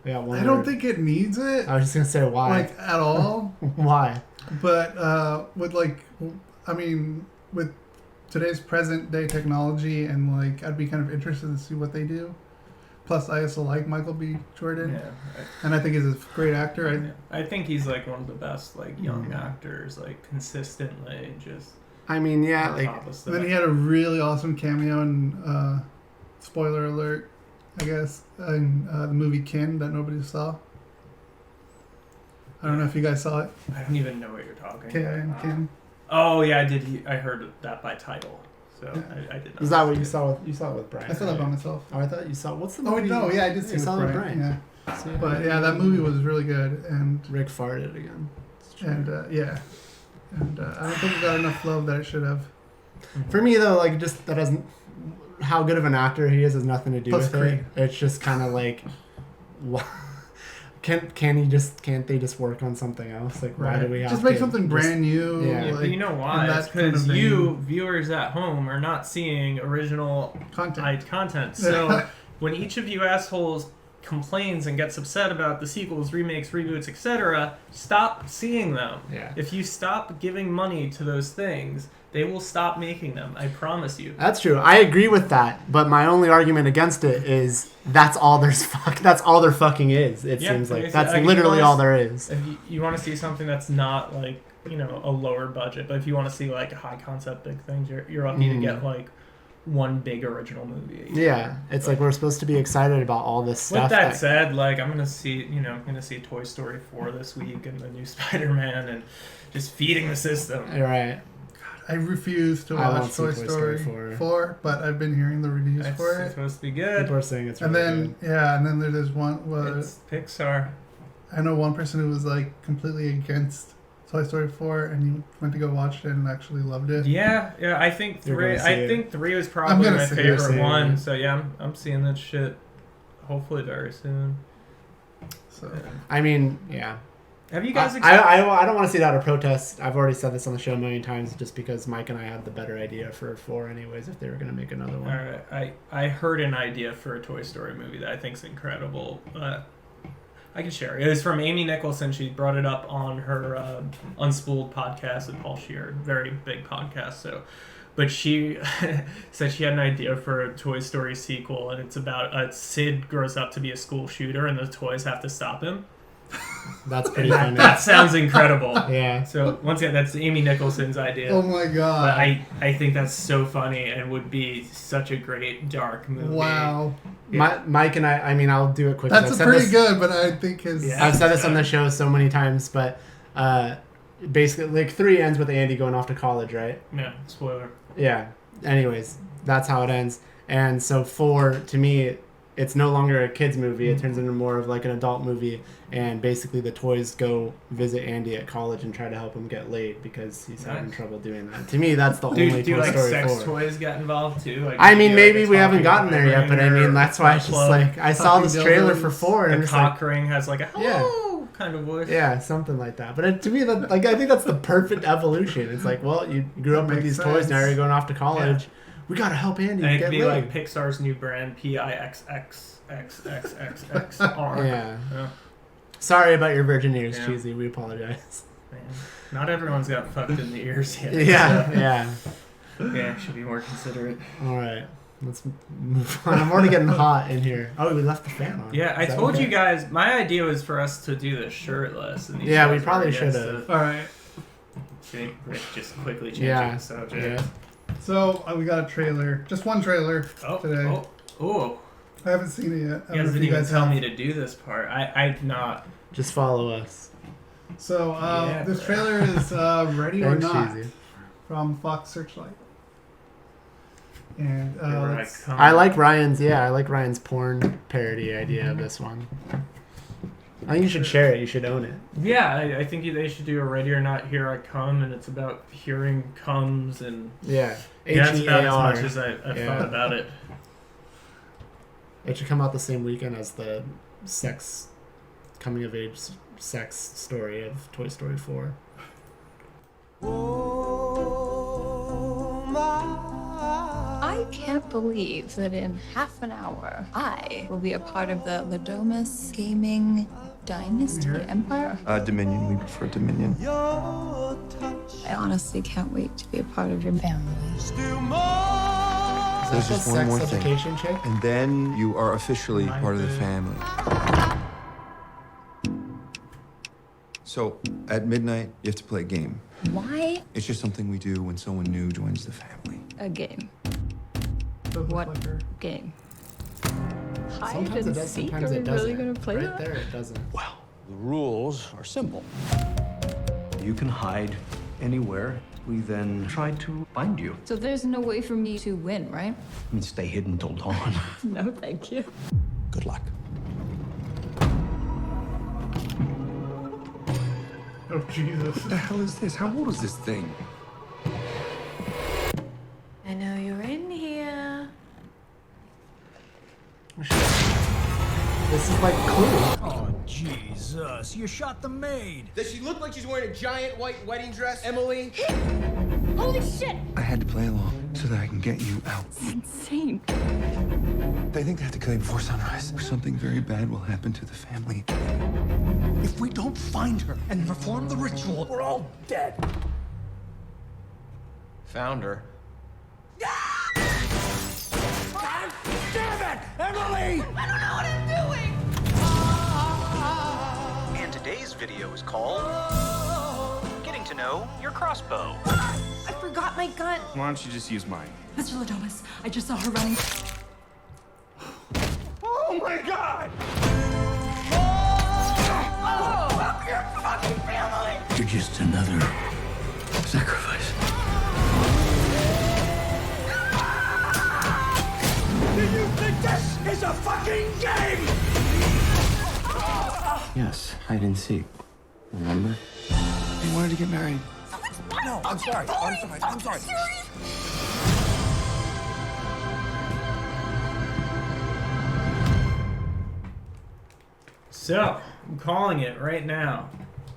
I got one. I don't think it needs it. I was just gonna say why. Like at all. Why? But with today's present day technology, and like I'd be kind of interested to see what they do. Plus, I also like Michael B. Jordan, and I think he's a great actor. I think he's like one of the best like young actors, like consistently just. I mean, yeah, like. Then he had a really awesome cameo in, spoiler alert, I guess, in the movie Kin that nobody saw. I don't know if you guys saw it. I don't even know what you're talking about. Kin. Oh yeah, I did. I heard that by title, so Yeah. I did not. Is that what you saw? You saw it with Brian? I saw that by myself. Oh, I thought you saw. What's the Oh movie? no, yeah, I did see You it saw with it with Brian. Brian. Yeah. So, But yeah, that movie was really good, and Rick farted again. and I don't think it got enough love that it should have. For me though, like just that doesn't. How good of an actor he is has nothing to do Plus with Creed. it. It's just kind of like, can't they just work on something else? Like why do we have just make to something brand new? Yeah. Yeah, but you know why? in that It's because kind of you viewers at home are not seeing original content. So when each of you assholes complains and gets upset about the sequels, remakes, reboots, etc., stop seeing them. Yeah. If you stop giving money to those things, they will stop making them. I promise you. That's true. I agree with that. But my only argument against it is that's all there fucking is. It seems like that's literally all there is. If you want to see something that's not like, a lower budget, but if you want to see like high concept big things, you're lucky to get like one big original movie. Yeah, it's like we're supposed to be excited about all this stuff. With that said, like I'm gonna see Toy Story 4 this week and the new Spider-Man and just feeding the system. Right. I refuse to watch Toy Story 4, but I've been hearing the reviews for it. It's supposed to be good. People are saying it's and really then and then there's one. It's Pixar. I know one person who was like completely against Toy Story 4, and he went to go watch it and actually loved it. Yeah. I think three. Three was probably my favorite one. So yeah, I'm seeing that shit. Hopefully very soon. So I mean, yeah. Have you guys? I don't want to see it out of protest. I've already said this on the show a million times, just because Mike and I had the better idea for 4 anyways. If they were going to make another one. All right. I heard an idea for a Toy Story movie that I think is incredible. I can share it. It was from Amy Nicholson. She brought it up on her Unspooled podcast with Paul Scheer, very big podcast. But she said she had an idea for a Toy Story sequel, and it's about Sid grows up to be a school shooter, and the toys have to stop him. That's pretty funny. That sounds incredible. Yeah. So once again, that's Amy Nicholson's idea. oh my god! But I think that's so funny and would be such a great dark movie. Wow. Yeah. Mike and I mean, I'll do it quickly. That's pretty good, but I think his. I've said this on the show so many times, but Basically, like 3 ends with Andy going off to college, right? Yeah, spoiler. Yeah. Anyways, that's how it ends. And so 4, to me, it's no longer a kid's movie. It turns into more of like an adult movie. And basically the toys go visit Andy at college and try to help him get laid because he's having trouble doing that. To me, that's the only Do Toy like Story sex 4. toys get involved too? Like, I mean, maybe like we haven't gotten there yet, but I mean, that's why it's just like, I saw this trailer for 4 and I'm the just like, cock ring has like a hello kind of voice. yeah, something like that. But to me, that, like, I think that's the perfect evolution. It's like, well, you grew up with these toys, now you're going off to college. Yeah. We gotta help Andy and it get could be laid. like Pixar's new brand, PIXXXXXXR. Yeah. Sorry about your virgin ears, Yeah. Cheesy. We apologize. Man, not everyone's got fucked in the ears yet. Yeah, so. yeah. Yeah, should be more considerate. All right, let's move on. I'm already getting hot in here. Oh, we left the fan on. Yeah, I told you guys, my idea was for us to do this shirtless. And yeah, we probably should have. All right. See, Rick just quickly changing the subject. Yeah. So we got a trailer, just one trailer today. Oh. I haven't seen it yet. You guys didn't even tell me to do this part. I've not. Just follow us. So this trailer is Ready or Not Cheesy. from Fox Searchlight. And I like Ryan's porn parody idea of this one. I think you should share it. You should own it. Yeah, I think they should do a Ready or Not, Here I Come, and it's about hearing comes and... Yeah. That's about as much as I thought about it. It should come out the same weekend as the coming-of-age sex story of Toy Story 4. I can't believe that in half an hour, I will be a part of the Ladomus Gaming Dynasty Empire. Dominion. We prefer Dominion. I honestly can't wait to be a part of your family. There's just one more thing. Education chick? And then you are officially part of the family. So, at midnight, you have to play a game. Why It's just something we do when someone new joins the family. a game? doesn't What look like her. game? Hide Sometimes and it does, seek? sometimes Are it we doesn't. really gonna play right that? there, it doesn't. Well, the rules are simple. You can hide anywhere. We then try to find you. So there's no way for me to win, right? I mean, stay hidden till dawn. No, thank you. Good luck. Oh, Jesus. What the hell is this? How old is this thing? I know you're in here. This is like Clue. Oh, Jesus. You shot the maid. Does she look like she's wearing a giant white wedding dress, Emily? Holy shit! I had to play along so that I can get you out. It's insane. They think they have to kill you before sunrise, or something very bad will happen to the family. If we don't find her and perform the ritual, we're all dead. Found her. God damn it! Emily! I don't know what I'm doing! And today's video is called Getting to Know Your Crossbow. I forgot my gun. Why don't you just use mine? Mr. Ladomus, I just saw her running. Oh my God! You're just another sacrifice. Do you think this is a fucking game? Yes, hide and seek. Remember? You wanted to get married. No, I'm sorry. I'm sorry. So, I'm calling it right now.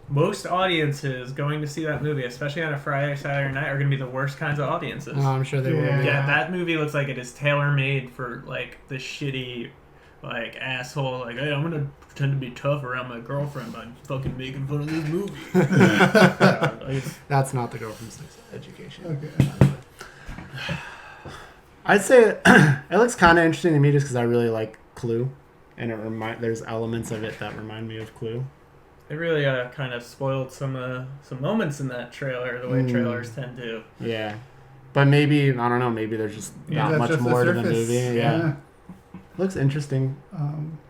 Most audiences going to see that movie, especially on a Friday or Saturday night, are going to be the worst kinds of audiences. Oh, I'm sure they will. Yeah, that movie looks like it is tailor-made for, like, the shitty, like, asshole, like, hey, I'm going to pretend to be tough around my girlfriend by fucking making fun of this movie. That's not the girl from Sex Education. Okay. I'd say it looks kind of interesting to me just because I really like Clue. And there's elements of it that remind me of Clue. They really kind of spoiled some moments in that trailer, the way trailers tend to. Yeah. But maybe, I don't know, maybe there's just not much just more the to the surface. movie. Yeah. Looks interesting.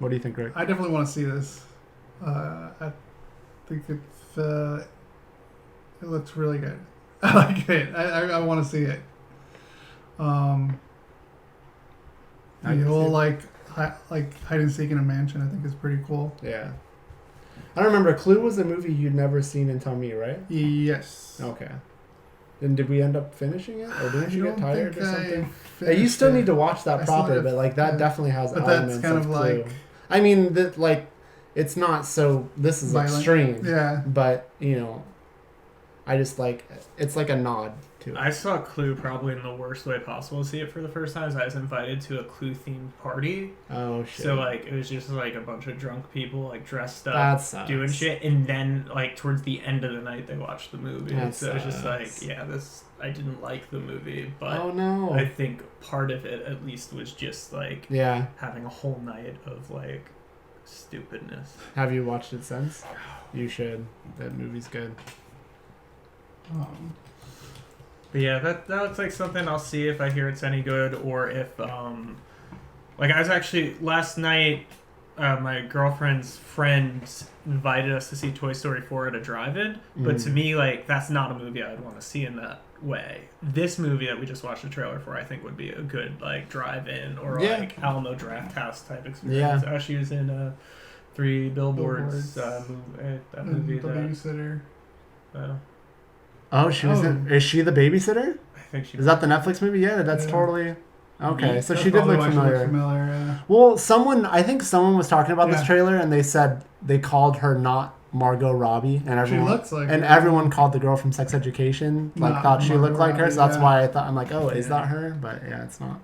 What do you think, Rick? I definitely want to see this. I think if It looks really good. I like it. I want to see it. The whole like hide and seek in a mansion, I think, is pretty cool. Yeah. I remember Clue was a movie you'd never seen until me, right? Yes. Okay. Then did we end up finishing it, or didn't you get tired or something? Yeah, you still need to watch that proper, but like that definitely has elements that's kind of Clue. like. I mean, that like, it's not so. This is violent. extreme. Yeah. But I just like it's like a nod to it. I saw Clue probably in the worst way possible to see it for the first time. I was invited to a Clue themed party. Oh shit! So like it was just like a bunch of drunk people like dressed up That sucks. doing shit, and then like towards the end of the night they watched the movie. That So it was just like, sucks. yeah, I didn't like the movie, but Oh no! I think part of it at least was just like having a whole night of like stupidness. Have you watched it since? You should. That movie's good. But yeah, that looks like something I'll see if I hear it's any good, or if like I was actually last night, my girlfriend's friends invited us to see Toy Story 4 at a drive-in, but to me, like, that's not a movie I'd want to see in that way. This movie that we just watched the trailer for, I think would be a good like drive-in or like Alamo Drafthouse type experience. Yeah. She was in 3 Billboards, that movie. The Babysitter. Oh, she was in. Is she the babysitter? I think she. Is that the Netflix movie? Yeah, that's totally. Okay, so she did look familiar. Yeah. Well, I think someone was talking about this trailer, and they said they called her not Margot Robbie, and everyone looks like and her. everyone called the girl from Sex Education thought she looked like her. Robbie, So that's why I'm like, oh, is that her? But yeah, it's not.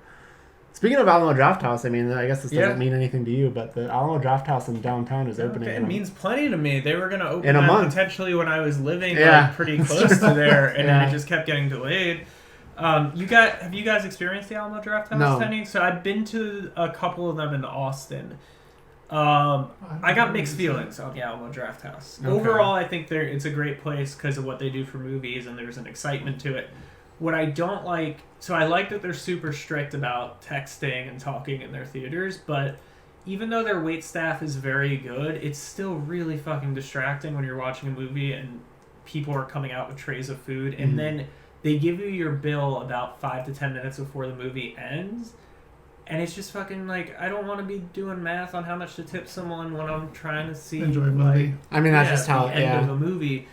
Speaking of Alamo Drafthouse, I mean, I guess this doesn't mean anything to you, but the Alamo Drafthouse in downtown is opening. It means plenty to me. They were going to open in a that month. Potentially when I was living like, pretty close to there, and then it just kept getting delayed. Have you guys experienced the Alamo Drafthouse? No. Tenny? So I've been to a couple of them in Austin. I got mixed feelings on the Alamo Drafthouse. Okay. Overall, I think it's a great place because of what they do for movies, and there's an excitement to it. What I don't like, so I like that they're super strict about texting and talking in their theaters, but even though their wait staff is very good, it's still really fucking distracting when you're watching a movie and people are coming out with trays of food, and then they give you your bill about 5 to 10 minutes before the movie ends, and it's just fucking like, I don't want to be doing math on how much to tip someone when I'm trying to see Enjoy a movie. I mean, that's just how the end of a movie.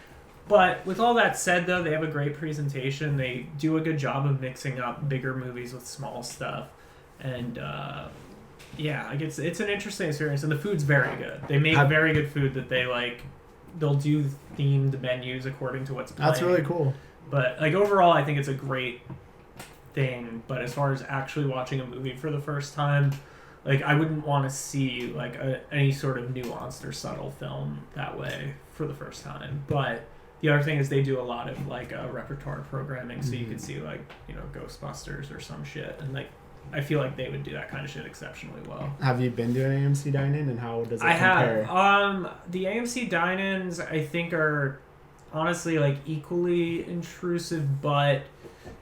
But with all that said, though, they have a great presentation. They do a good job of mixing up bigger movies with small stuff. And, like it's an interesting experience. And the food's very good. They make very good food that they'll do themed menus according to what's playing. That's really cool. But, like, overall, I think it's a great thing. But as far as actually watching a movie for the first time, like, I wouldn't want to see, like, any sort of nuanced or subtle film that way for the first time. But the other thing is they do a lot of like repertoire programming, so you could see like Ghostbusters or some shit, and like I feel like they would do that kind of shit exceptionally well. Have you been to an AMC dine-in, and how does it I compare? have. The AMC dine-ins I think are honestly like equally intrusive, but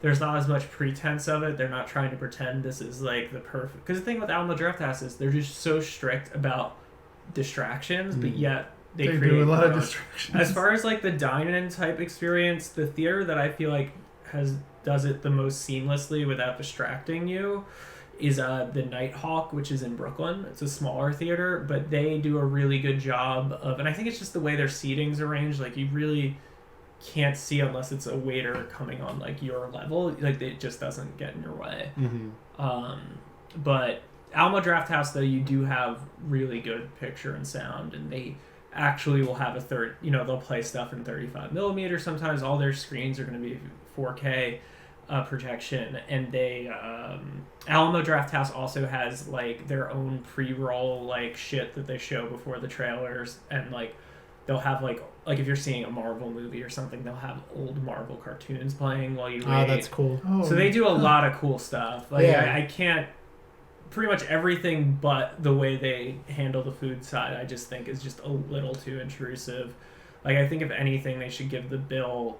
there's not as much pretense of it. They're not trying to pretend this is like the perfect. Because the thing with Alamo Drafthouse is they're just so strict about distractions, but yet they create do a lot of distractions. As far as like the dine-in type experience, the theater that I feel like does it the most seamlessly without distracting you is the Nighthawk, which is in Brooklyn. It's a smaller theater, but they do a really good job of, and I think it's just the way their seating's arranged. Like you really can't see unless it's a waiter coming on like your level. Like it just doesn't get in your way. But Alamo Drafthouse, though, you do have really good picture and sound, and they actually will have they'll play stuff in 35 millimeter. Sometimes all their screens are going to be 4K projection, and they Alamo Drafthouse also has like their own pre-roll like shit that they show before the trailers, and like they'll have like if you're seeing a Marvel movie or something, they'll have old Marvel cartoons playing while you wait. Oh, that's cool. So they do a lot of cool stuff. Like I can't. Pretty much everything but the way they handle the food side, I just think is just a little too intrusive. Like, I think if anything, they should give the bill,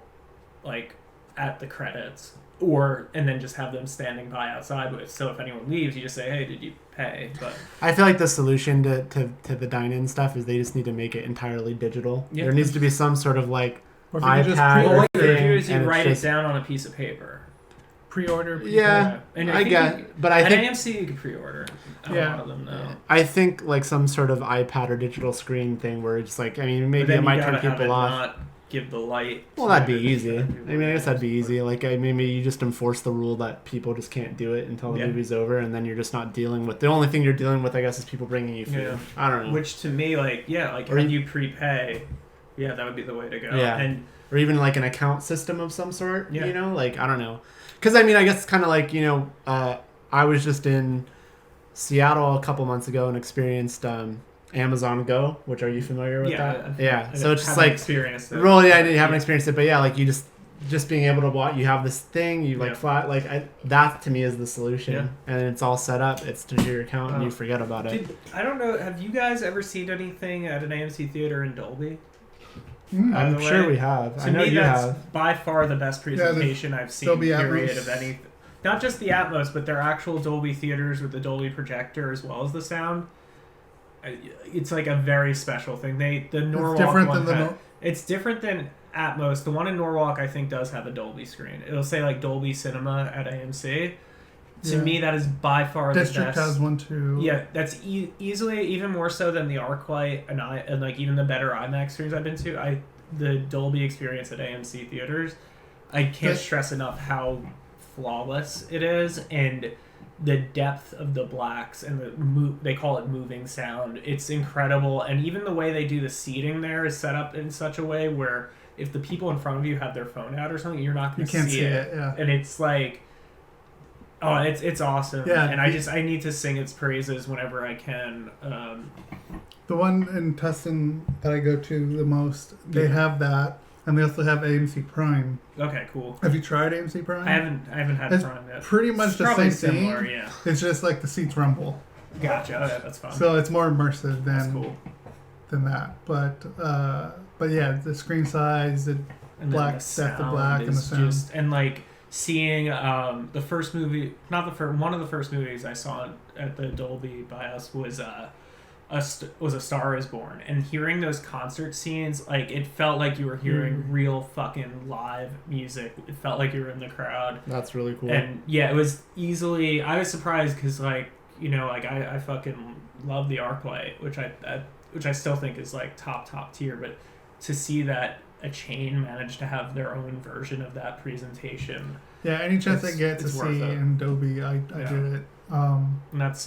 like, at the credits. And then just have them standing by outside with. So if anyone leaves, you just say, hey, did you pay? But I feel like the solution to the dine-in stuff is they just need to make it entirely digital. There needs to be some sort of, like, Or if you could just iPad Well, what you thing, do is you and it's write just- it down on a piece of paper. pre-order. People. Yeah, And I get, but I at think AMC you can pre-order. A Yeah. lot of them though. I think like some sort of iPad or digital screen thing where it's like, I mean, But maybe then it might you turn gotta have people it off. Not give the light. Well, to that'd be it, easy. so I people mean, I guess that'd be use it. easy. Like, maybe you just enforce the rule that people just can't do it until the Yeah. movie's over, and then you're just not dealing with. The only thing you're dealing with, I guess, is people bringing you food. Yeah. I don't know. Which to me, like, yeah, like Or when you prepay, yeah, that would be the way to go. Yeah. And Or even like an account system of some sort. Yeah. You know, like I don't know. Because I mean, I guess it's kind of like I was just in Seattle a couple months ago and experienced Amazon Go. Which, are you familiar with that? Yeah. So it's just like experienced it. Well, yeah, I haven't experienced it, but yeah, like you just being able to watch, you have this thing, you like Yeah. fly, like that to me is the solution, Yeah. and it's all set up. It's to your account, and you forget about it. I don't know. Have you guys ever seen anything at an AMC theater in Dolby? By I'm the sure way? we have. To I know me, you that's have. by far the best presentation I've seen. Dolby Period Atmos. of any. Not just the Atmos, but their actual Dolby theaters with the Dolby projector as well as the sound. It's like a very special thing. The Norwalk different one than the had- it's different than Atmos. The one in Norwalk, I think, does have a Dolby screen. It'll say like Dolby Cinema at AMC. To Yeah. me, that is by far District the best. has one too. Yeah, that's easily even more so than the ArcLight and like even the better IMAX screens I've been to. The Dolby experience at AMC theaters, I can't stress enough how flawless it is, and the depth of the blacks and they call it moving sound. It's incredible, and even the way they do the seating there is set up in such a way where if the people in front of you have their phone out or something, you're not going to see it. Yeah. And it's like, oh, it's awesome. Yeah, And I need to sing its praises whenever I can. The one in Tustin that I go to the most, they have that, and they also have AMC Prime. Okay, cool. Have you tried AMC Prime? I haven't had It's Prime yet. pretty much It's the probably same thing. similar, yeah. It's just like the seats rumble. Gotcha. Okay, that's fine. So it's more immersive That's cool. than that. But yeah, the screen size, the And black, then the depth of sound black, and the is sound. and like seeing the first movie, not the first, one of the first movies I saw at the Dolby by us was A Star Is Born, and hearing those concert scenes, like it felt like you were hearing real fucking live music. It felt like you were in the crowd. That's really cool. And yeah, it was easily. I was surprised because like I fucking love the ArcLight, which I still think is like top tier. But to see that a chain managed to have their own version of that presentation. Yeah, any chance I get to it's see worth it. in Dolby, I do it. And that's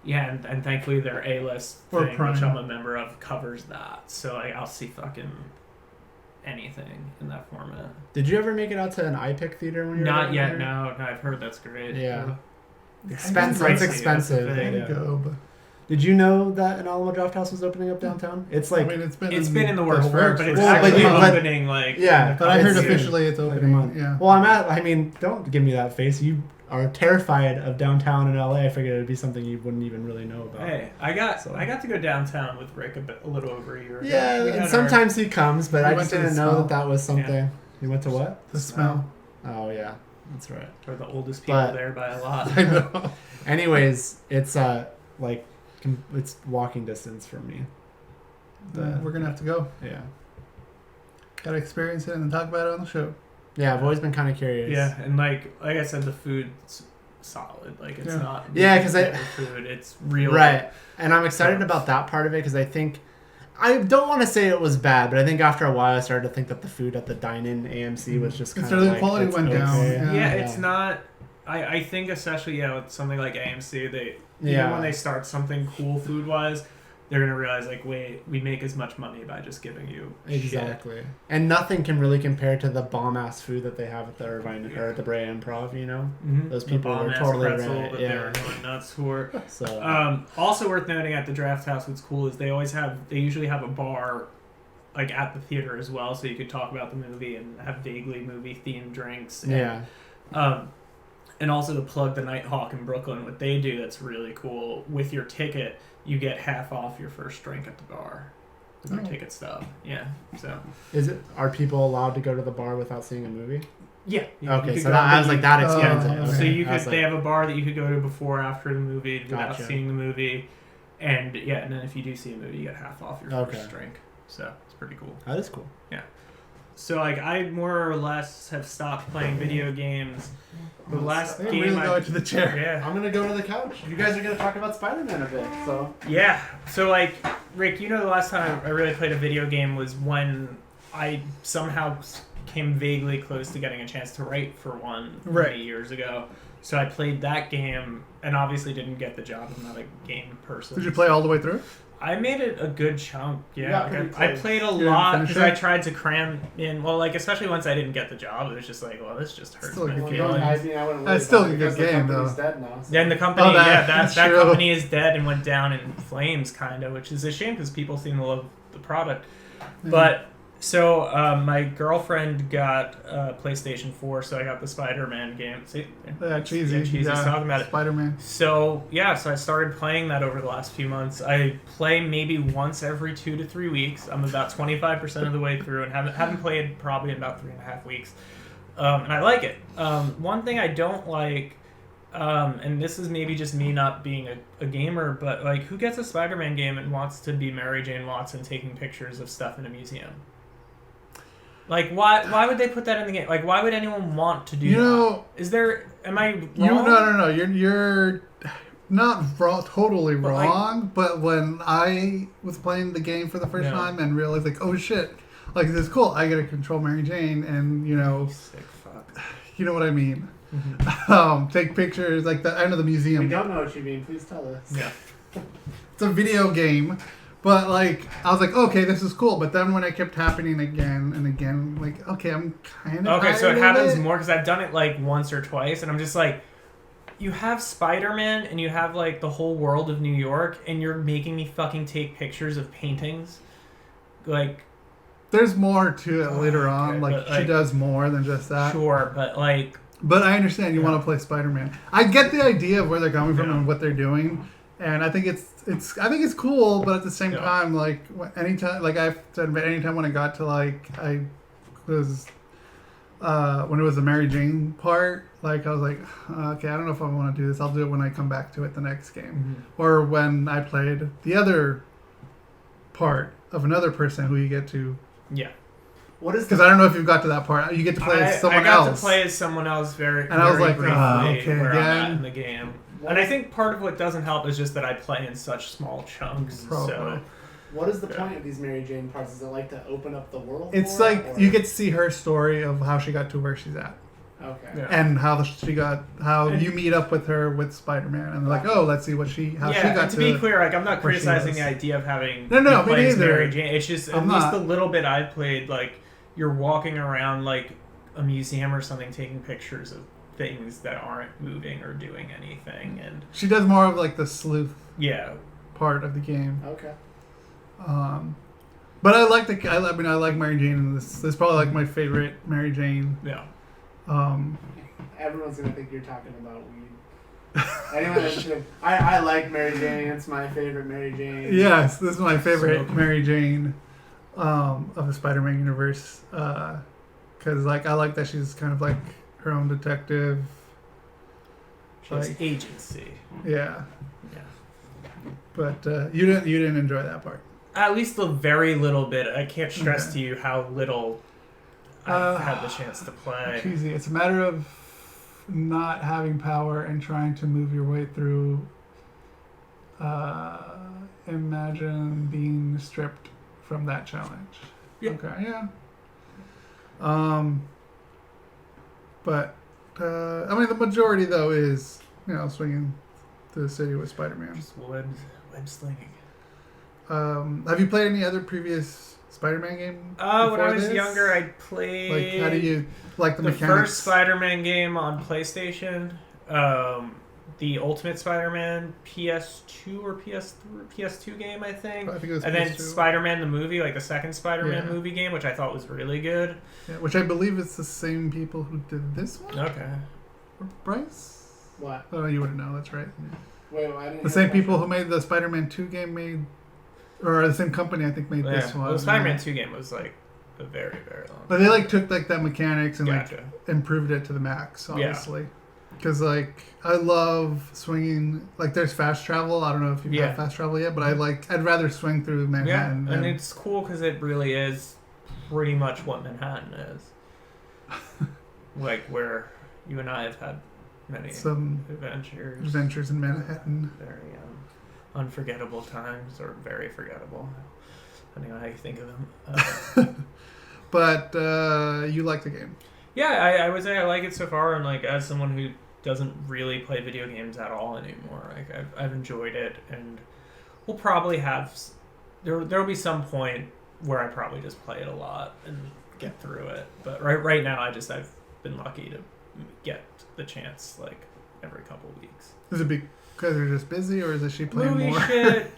yeah, and thankfully their A-list Or thing, Prime. which I'm a member of, covers that. So like, I'll see fucking anything in that format. Did you ever make it out to an iPic theater when you were Not down yet. there? No, I've heard that's great. Yeah. It's Expensive. It's expensive. That's the thing. Yeah. Go, but Did you know that an Alamo Drafthouse was opening up downtown? It's like I mean, it's been in the works forever, but it's Well, but actually you- but- opening like. yeah. But I heard It's- officially it's like a opening. month. Yeah. Well, I mean, don't give me that face. You are terrified of downtown in LA. I figured it'd be something you wouldn't even really know about. Hey, I got to go downtown with Rick a little over a year ago. Yeah, We and had sometimes he comes, but We I went just to the didn't know smell. that was something. Yeah. You went to what? The smell. Oh yeah, that's right. We're the oldest people But- there by a lot. I know. Anyways, it's like it's walking distance for me. We're gonna have to go. Yeah. Gotta experience it and then talk about it on the show. Yeah, I've always been kind of curious. Yeah, and like I said, the food's solid. Like it's Yeah. not. Yeah, 'cause the food. It's real. Right. And I'm excited Yeah. about that part of it because I think I don't want to say it was bad, but I think after a while I started to think that the food at the dine-in AMC was just kind of the like quality it's went down. okay. Yeah, it's not. I think especially with something like AMC, even Yeah. when they start something cool food wise, they're gonna realize like, wait, we make as much money by just giving you Exactly. shit. And nothing can really compare to the bomb ass food that they have at the Irvine or at the Brea Improv, you know? Mm-hmm. Those people are The bomb-ass totally pretzel right. that Yeah. they were going nuts for. So Also worth noting at the Drafthouse, what's cool is they usually have a bar like at the theater as well, so you could talk about the movie and have vaguely movie themed drinks. And, yeah. And also to plug the Nighthawk in Brooklyn, what they do that's really cool, with your ticket, you get half off your first drink at the bar with your ticket stub. Yeah. So Are people allowed to go to the bar without seeing a movie? yeah. Okay, could so go- that, I was like that explains Oh, it. okay. So you I was could they like, have a bar that you could go to before or after the movie without Gotcha. seeing the movie. And yeah, and then if you do see a movie, you get half off your Okay. first drink. So it's pretty cool. That is cool. Yeah. So like I more or less have stopped playing video games. The last They game really I go to the chair. Yeah. I'm gonna go to the couch. You guys are gonna talk about Spider-Man a bit, so. Yeah. So like Rick, you know the last time I really played a video game was when I somehow came vaguely close to getting a chance to write for one many years ago. So I played that game and obviously didn't get the job. I'm not a game person. Did you play all the way through? I made it a good chunk. Yeah, pretty I close. played a You didn't lot finish because it? I tried to cram in. Well, like especially once I didn't get the job, it was just like, well, this just hurts Still a my good Well, game. don't feelings. hide me, I wouldn't That's worry still about a it good because the game, company's though. dead now. So. Then the company, Oh, that true. company is dead and went down in flames, kind of, which is a shame because people seem to love the product. But so my girlfriend got PlayStation 4, so I got the Spider-Man game. See, Cheesy. Yeah, Cheesy's talking about it. Spider-Man. So yeah, so I started playing that over the last few months. I play maybe once every 2 to 3 weeks. I'm about 25% of the way through and haven't played probably in about 3.5 weeks. And I like it. One thing I don't like, and this is maybe just me not being a gamer, but like who gets a Spider-Man game and wants to be Mary Jane Watson taking pictures of stuff in a museum? Like why would they put that in the game? Like why would anyone want to do that? You know, Is there? Am I wrong? no. You're not totally But, like- wrong. But when I was playing the game for the first Yeah. time and realized like, oh shit, like this is cool. I get to control Mary Jane, and Sick fuck. you know what I mean. Mm-hmm. Take pictures like the end of the museum. We don't know what you mean. Please tell us. Yeah. It's a video game. But, like, I was like, okay, this is cool. But then when it kept happening again and again, like, okay, I'm kind of Okay, so it tired of happens more because I've done it like once or twice, and I'm just like, you have Spider-Man and you have like the whole world of New York, and you're making me fucking take pictures of paintings. Like, There's more to it later on. but, Like, she like, does more than just that. sure, but like, But I understand you want to play Spider-Man. I get the idea of where they're coming from Yeah. and what they're doing, and I think it's cool. But at the same Yeah. time, like anytime, like I've said, but anytime when I got to like I was when it was the Mary Jane part, like I was like, okay, I don't know if I want to do this. I'll do it when I come back to it the next game, or when I played the other part of another person who you get to. yeah. What is Because I don't know if you've got to that part. You get to play as someone I got else. to play as someone else very, And I was very like, briefly okay, where I'm at again. in the game. And I think part of what doesn't help is just that I play in such small chunks. Probably. So What is the point of these Mary Jane parts? Is it like to open up the world? It's more, like or- you get to see her story of how she got to where she's at, Okay. Yeah. and how you meet up with her with Spider-Man, and like, oh, let's see what how she yeah, got and to be clear, like I'm not where she criticizing was. the idea of having No, you me play as neither. Mary Jane. It's just at I'm least not. the little bit I've played, like you're walking around like a museum or something, taking pictures of things that aren't moving or doing anything, and She does more of like the sleuth yeah, part of the game. Okay. But I like I like Mary Jane, and this is probably like my favorite Mary Jane. yeah. Everyone's gonna think you're talking about weed. Anyone that's gonna, I like Mary Jane. It's my favorite Mary Jane. Yes, this is my favorite So- Mary Jane of the Spider-Man universe. Because like I like that she's kind of like her own detective. She has Like, agency. yeah. Yeah. But you didn't enjoy that part. At least a very little bit. I can't stress Okay. to you how little I've had the chance to play. Cheesy. It's a matter of not having power and trying to move your way through. Imagine being stripped from that challenge. Yeah. Okay. Yeah. But I mean, the majority though is swinging to the city with Spider-Man. Just web slinging. Have you played any other previous Spider-Man game? When I before was this? younger, I played. Like, how do you like the the mechanics? first Spider-Man game on PlayStation, the Ultimate Spider-Man PS2 or PS2 game, I think. I think it was and then PS2. Spider-Man the movie, like the second Spider-Man Yeah. movie game, which I thought was really good. Yeah, which I believe it's the same people who did this one. Okay. Or Bryce? What? Oh, you wouldn't know. That's right. Wait, I didn't. The same people who made the Spider-Man 2 game or the same company I think made this Yeah. one. Well, the Spider-Man 2 game was like a very, very long. But they like took like that mechanics and Gotcha. like improved it to the max, obviously. Because, like, I love swinging. Like, there's fast travel. I don't know if you've had fast travel yet, but I'd rather swing through Manhattan. Yeah, and it's cool because it really is pretty much what Manhattan is. Like, where you and I have had many adventures in Manhattan. Very unforgettable times, or very forgettable, depending on how you think of them. But you like the game? Yeah, I would say I like it so far, and like as someone who doesn't really play video games at all anymore, like I've enjoyed it, and we'll probably have there'll be some point where I probably just play it a lot and get through it. But right now, I've been lucky to get the chance like every couple of weeks. Is it because you're just busy, or is she playing movie more? Shit,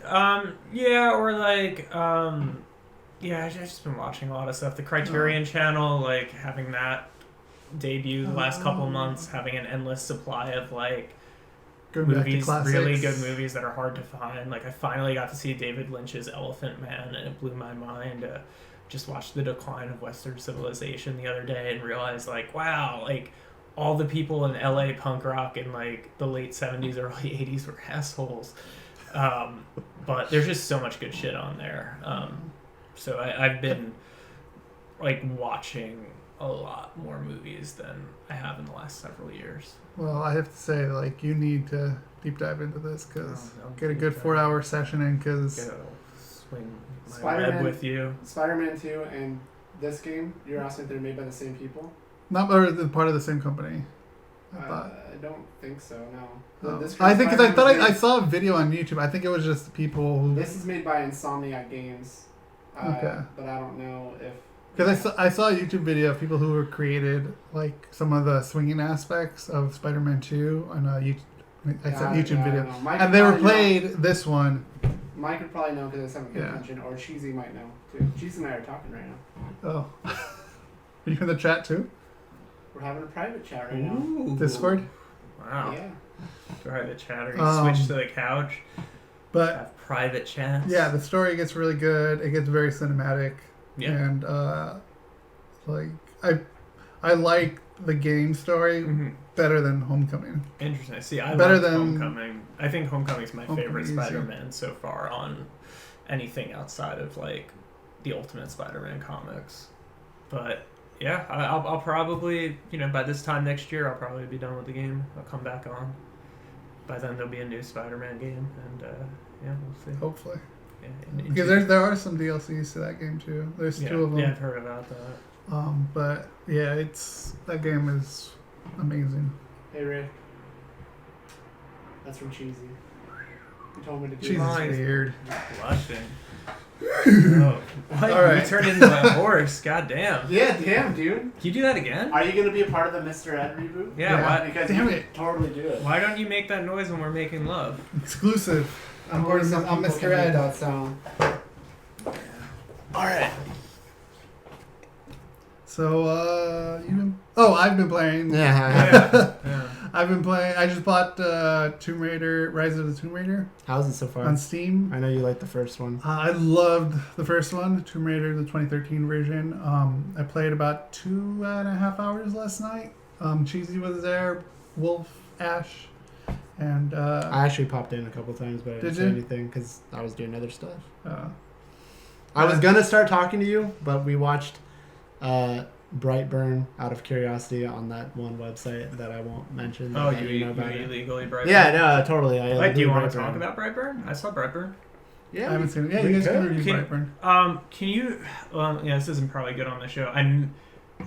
yeah, or like yeah, I've just been watching a lot of stuff. The Criterion Channel, like having that debut the last couple of months, having an endless supply of like movies, really good movies that are hard to find. Like I finally got to see David Lynch's Elephant Man, and it blew my mind. Just watched The Decline of Western Civilization the other day and realized like, wow, like all the people in LA punk rock in like the late 70s, early 80s were assholes. But there's just so much good shit on there. So I've been like watching a lot more movies than I have in the last several years. Well, I have to say, like, you need to deep dive into this because get a good 4-hour session in because swing my web with you. Spider-Man 2 and this game, you're asking if they're made by the same people? Not or the part of the same company. I don't think so. No. Oh. I think because I thought I saw a video on YouTube. I think it was just the people who. This is made by Insomniac Games. Okay. But I don't know if. Because I saw a YouTube video of people who were created like some of the swinging aspects of Spider-Man 2 on a YouTube video, and they were played this one. Mike would probably know because it's having good attention, or Cheesy might know too. Cheesy and I are talking right now. Oh, are you in the chat too? We're having a private chat right now. Discord. Wow. Yeah. Private chat. Or you switch to the couch. But have private chats. Yeah, the story gets really good. It gets very cinematic. Yeah. And like I like the game story better than Homecoming. Interesting. See, I better like than Homecoming. I think Homecoming's my favorite Spider-Man so far on anything outside of like the Ultimate Spider-Man comics. But yeah, I'll probably, by this time next year, I'll probably be done with the game. I'll come back on. By then, there'll be a new Spider-Man game, and yeah, we'll see. Hopefully. Yeah, because there are some DLCs to that game too. There's 2 of them. Yeah, I've heard about that. But yeah, that game is amazing. Hey Ray, that's from Cheesy. You told me to do. Cheesy's weird. Blushing. Oh, what? All right. You turned into a horse. God damn. Yeah, damn, dude. Can you do that again? Are you gonna be a part of the Mr. Ed reboot? Yeah. Why? Because damn you it. totally do it. Why don't you make that noise when we're making love? Exclusive. I'm Mr. Ed. That sound. All right. So I've been playing. Yeah. I've been playing. I just bought Tomb Raider: Rise of the Tomb Raider. How's it so far? On Steam. I know you liked the first one. I loved the first one, Tomb Raider, the 2013 version. I played about 2.5 hours last night. Cheesy was there, Wolf, Ash, and I actually popped in a couple times, but I didn't say anything because I was doing other stuff. I was gonna start talking to you, but we watched Brightburn out of curiosity on that one website that I won't mention. Oh, you illegally Brightburn? Yeah, no, totally. Do you want to talk about Brightburn? I saw Brightburn. Yeah, I haven't seen it. Yeah, you guys can review Brightburn. Can you? Yeah, this isn't probably good on the show. I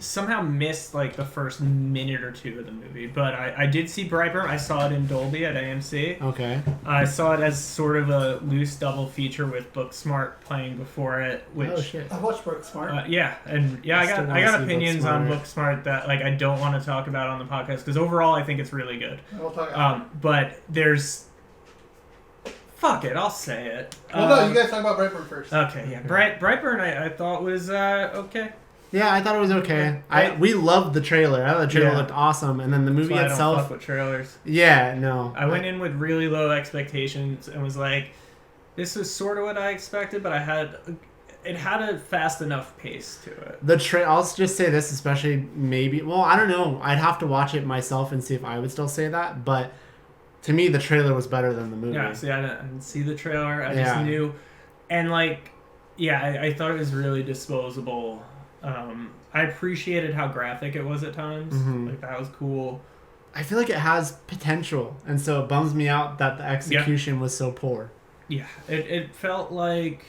somehow missed like the first minute or two of the movie, but I did see Brightburn. I saw it in Dolby at AMC. Okay. I saw it as sort of a loose double feature with Booksmart playing before it. Which, oh shit! I watched Booksmart. Yeah, and yeah, I got opinions on Booksmart that like I don't want to talk about on the podcast because overall I think it's really good. We'll talk about but there's. Fuck it, I'll say it. Well, no, you guys talk about Brightburn first. Okay, yeah. Brightburn I thought was okay. Yeah, I thought it was okay. We loved the trailer. I thought the trailer looked awesome, and then the movie itself. I don't fuck with trailers. Yeah, no. I went in with really low expectations and was like, "This is sort of what I expected," but I had it had a fast enough pace to it. I'll just say this, especially maybe. Well, I don't know. I'd have to watch it myself and see if I would still say that. But to me, the trailer was better than the movie. Yeah, see, I didn't see the trailer. I just knew, and like, yeah, I thought it was really disposable. I appreciated how graphic it was at times. Mm-hmm. Like that was cool. I feel like it has potential, and so it bums me out that the execution was so poor. Yeah, it felt like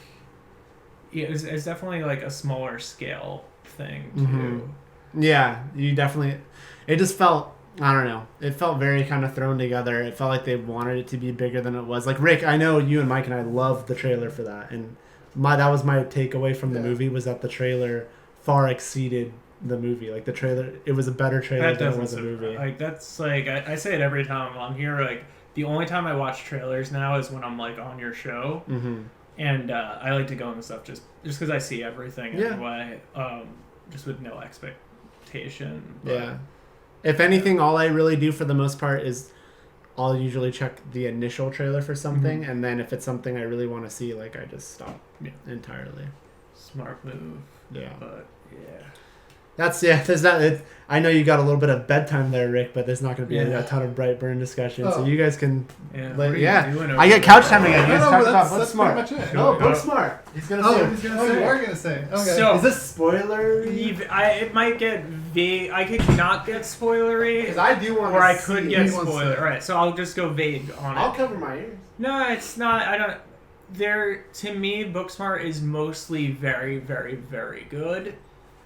it's definitely like a smaller scale thing too. Mm-hmm. Yeah, you definitely. It just felt, I don't know. It felt very kind of thrown together. It felt like they wanted it to be bigger than it was. Like Rick, I know you and Mike and I loved the trailer for that, and that was my takeaway from the movie was that the trailer far exceeded the movie. Like the trailer, it was a better trailer than it was a movie. Like that's like I say it every time I'm here. Like the only time I watch trailers now is when I'm like on your show, and I like to go into stuff just because I see everything anyway, just with no expectation. But, yeah. If anything, all I really do for the most part is I'll usually check the initial trailer for something, and then if it's something I really want to see, like I just stop entirely. Smart move. Yeah. But yeah. There's that. I know you got a little bit of bedtime there, Rick, but there's not going to be a ton of Brightburn discussion, so you guys can. I get couch time again. You guys talk about Booksmart. No, Booksmart. He's going to say. He's going to say. We're going to say. Okay. So, is this spoiler? It might get vague. I could not get spoilery. Because I do want to. Or I could get spoiler. All right, so I'll just go vague on it. I'll cover my ears. No, it's not. I don't. To me, Booksmart is mostly very, very, very good.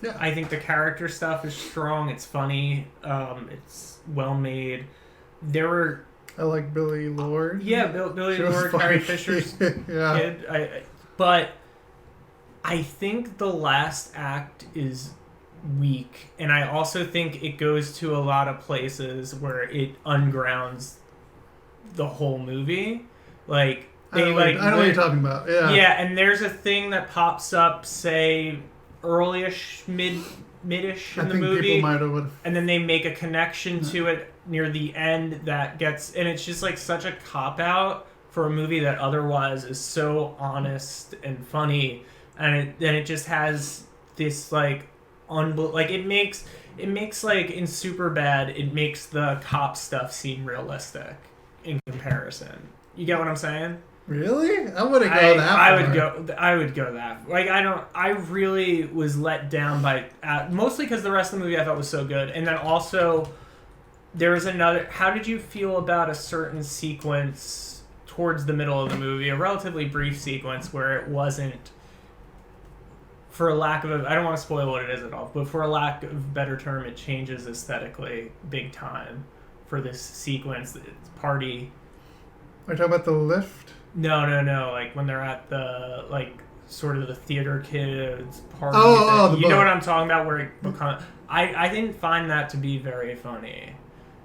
Yeah. I think the character stuff is strong. It's funny. It's well made. I like Billy Lord. Yeah, Billy Lord, Carrie Fisher's kid. But I think the last act is weak, and I also think it goes to a lot of places where it ungrounds the whole movie. Like I know what you're talking about. Yeah. Yeah, and there's a thing that pops up, say, early-ish, mid-ish in the movie, and then they make a connection to it near the end that gets, and it's just like such a cop-out for a movie that otherwise is so honest and funny, and it just has this like it makes like in Superbad, it makes the cop stuff seem realistic in comparison. You get what I'm saying? Really? I wouldn't go that far. I would go that. Like I really was let down by mostly because the rest of the movie I thought was so good, and then also there was another. How did you feel about a certain sequence towards the middle of the movie, a relatively brief sequence where it wasn't, for a lack of I don't want to spoil what it is at all, but for a lack of a better term, it changes aesthetically big time for this sequence. It's party. Are you talking about the lift? No. Like when they're at the sort of the theater kids party. You know what I'm talking about? Where it becomes. I didn't find that to be very funny,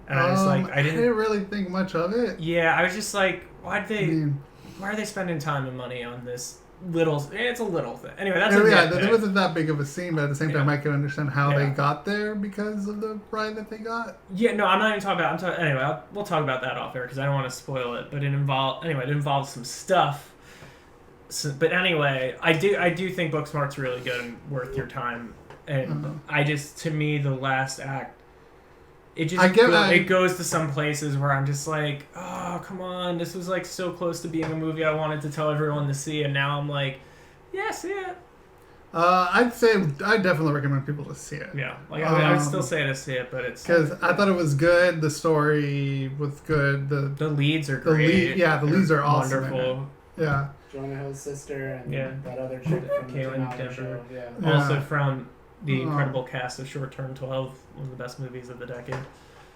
and I was like, I didn't really think much of it. Yeah, I was just like, why are they spending time and money on this little? It's a little thing. Anyway, that's there wasn't that big of a scene, but at the same time, I can understand how they got there because of the ride that they got. Yeah, no, I'm not even talking about. Anyway, we'll talk about that off air because I don't want to spoil it. But it involves some stuff. So, but anyway, I do think Booksmart's really good and worth your time. And to me, the last act, it goes to some places where I'm just like, oh, come on, this was like so close to being a movie I wanted to tell everyone to see, and now I'm like, yeah, see it. I'd definitely recommend people to see it. Yeah, I would still say to see it, but it's because I thought it was good. The story was good. The leads are great. The leads are awesome. Wonderful. Yeah. Jonah Hill's sister and that other chick from Caitlin the show. Yeah. Also from the incredible cast of Short Term 12, one of the best movies of the decade.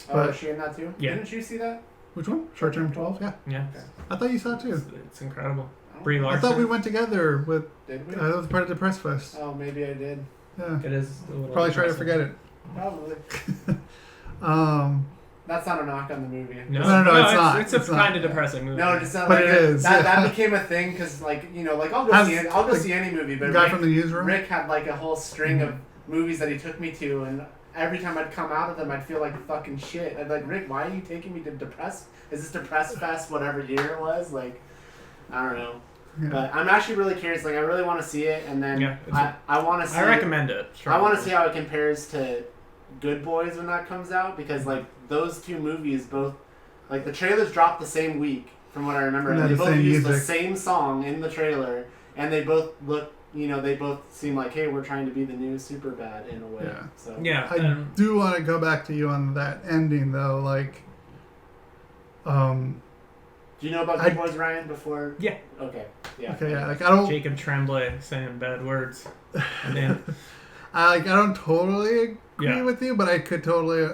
Oh, is she in that too? Yeah. Didn't you see that? Which one? Short Term 12? Yeah. Yeah. Okay. I thought you saw it too. It's incredible. Brie Larson. I thought we went together with. Did we? That was part of the press fest. Oh, maybe I did. Yeah. It is a little probably try to forget it. Probably. That's not a knock on the movie. No, it's not. It's a kind of depressing movie. No, it's not. But it is. That became a thing because, I'll go see any movie. But the guy from the newsroom. Rick had a whole string of movies that he took me to, and every time I'd come out of them, I'd feel like fucking shit. I'd like, Rick, why are you taking me to Is this Depressed Fest? Whatever year it was, I don't know. Yeah. But I'm actually really curious. Like, I really want to see it, and then I want to see. I recommend it. I want to see how it compares to Good Boys when that comes out, because like those two movies both, like the trailers dropped the same week from what I remember, and they both used the same song in the trailer, and they both look. They both seem like, hey, we're trying to be the new Superbad in a way. Yeah. So I do want to go back to you on that ending though. Like, do you know about Good Boys, Ryan? Before? Yeah. Okay. Yeah. Okay. Yeah. Like I don't. Jacob Tremblay saying bad words. And then, I don't totally agree with you, but I totally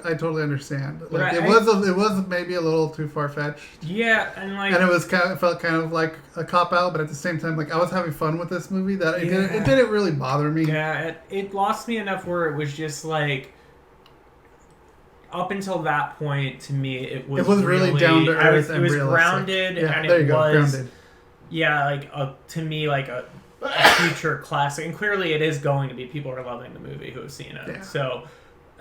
understand. Like it was maybe a little too far fetched. Yeah, and like, and it felt kind of like a cop out, but at the same time, like I was having fun with this movie that it didn't really bother me. Yeah, it lost me enough where it was just like. Up until that point, to me, it was really down to earth and realistic. It was grounded, and it was grounded. Yeah, like to me, like a future classic, and clearly it is going to be. People are loving the movie who have seen it, so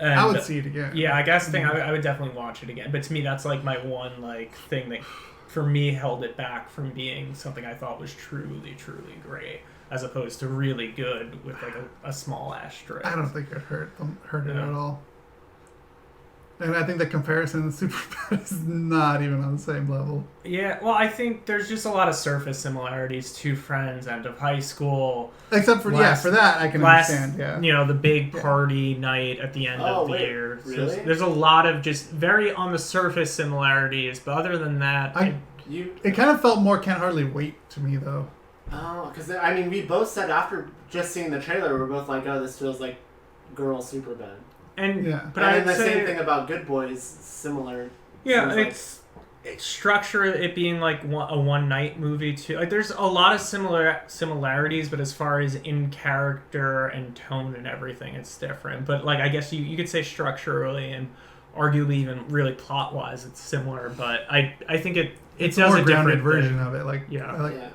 I would see it again. Yeah, I guess I would definitely watch it again. But to me, that's like my one like thing that, for me, held it back from being something I thought was truly, truly great, as opposed to really good with like a small asterisk. I don't think it hurt it at all. And I think the comparison in Superbad is not even on the same level. Yeah, well, I think there's just a lot of surface similarities. Two friends, end of high school. Except for for that I can understand. Yeah, the big party night at the end of the year. Really? So there's a lot of just very on the surface similarities, but other than that, it kind of felt more Can't Hardly Wait to me though. Oh, because I mean, we both said after just seeing the trailer, we're both like, oh, this feels like Girl Superbad. But the same thing about Good Boys, similar. Yeah, it's structure it being like a one night movie too. Like there's a lot of similarities, but as far as in character and tone and everything, it's different. But like I guess you could say structurally and arguably even really plot wise, it's similar. But I think it does a more a grounded different version thing. of it. Like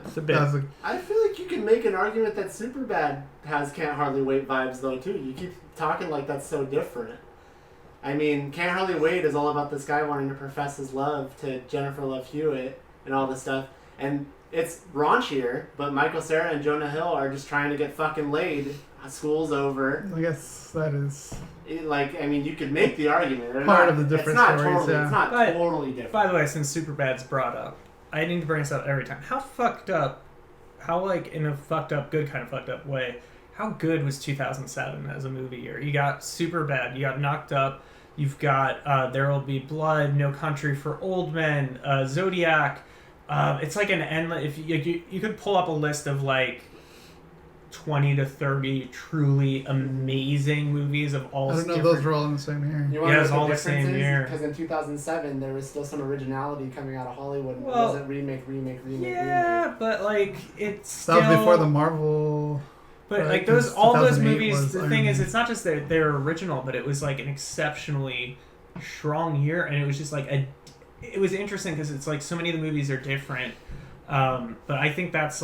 it's a bit. I feel like you can make an argument that Superbad has Can't Hardly Wait vibes though too. You keep talking like that's so different. I mean, Can't Hardly Wait is all about this guy wanting to profess his love to Jennifer Love Hewitt and all this stuff, and it's raunchier. But Michael Cera and Jonah Hill are just trying to get fucking laid. School's over. I guess that is. I mean, you could make the argument. Part of the different stories. Totally, It's not totally different. By the way, since Superbad's brought up, I need to bring this up every time. How fucked up, in a fucked up, good kind of fucked up way, how good was 2007 as a movie year? You got Superbad, you got Knocked Up, you've got There Will Be Blood, No Country for Old Men, Zodiac. It's like an endless. If you could pull up a list of like 20 to 30 truly amazing movies of all. I don't know. Those were all in the same year. You Yeah, it's all the same year. Because in 2007 there was still some originality coming out of Hollywood. It wasn't remake. Yeah, but like it's still. That was before the Marvel. But like all those movies, the thing is, it's not just that they're original, but it was like an exceptionally strong year, and it was just like it was interesting because it's like so many of the movies are different. But I think that's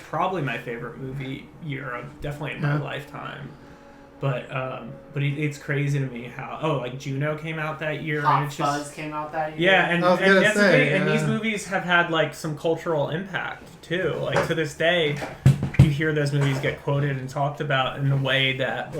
probably my favorite movie year of definitely in my lifetime. But it's crazy to me how like Juno came out that year. Hot Fuzz came out that year. Yeah, and that's the thing. And these movies have had like some cultural impact too. Like to this day, you hear those movies get quoted and talked about in a way that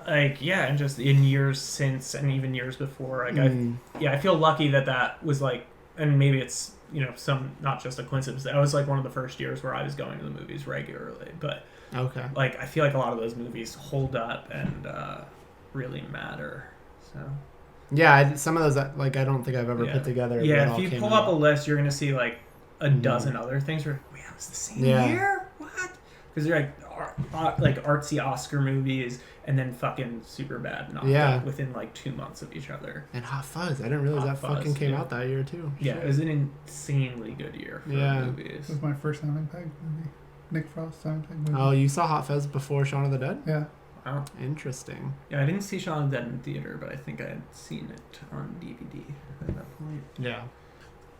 and just in years since and even years before. I feel lucky that was like, and maybe it's some not just a coincidence. That was like one of the first years where I was going to the movies regularly, but. Okay. Like I feel like a lot of those movies hold up and really matter. So. Yeah, some of those I don't think I've ever put together. Yeah, if you pull up a list, you're gonna see like a dozen other things. Where wait, that was the same year? What? Because they're like artsy Oscar movies, and then fucking Superbad knocked up within like 2 months of each other. And Hot Fuzz, I didn't realize that fucking came out that year too. Yeah, it was an insanely good year for movies. This was my first Sound Impact movie. Nick Frost soundtrack movie. Oh, you saw Hot Fuzz before Shaun of the Dead? Yeah. Wow. Interesting. Yeah, I didn't see Shaun of the Dead in theater, but I think I had seen it on DVD at that point. Yeah.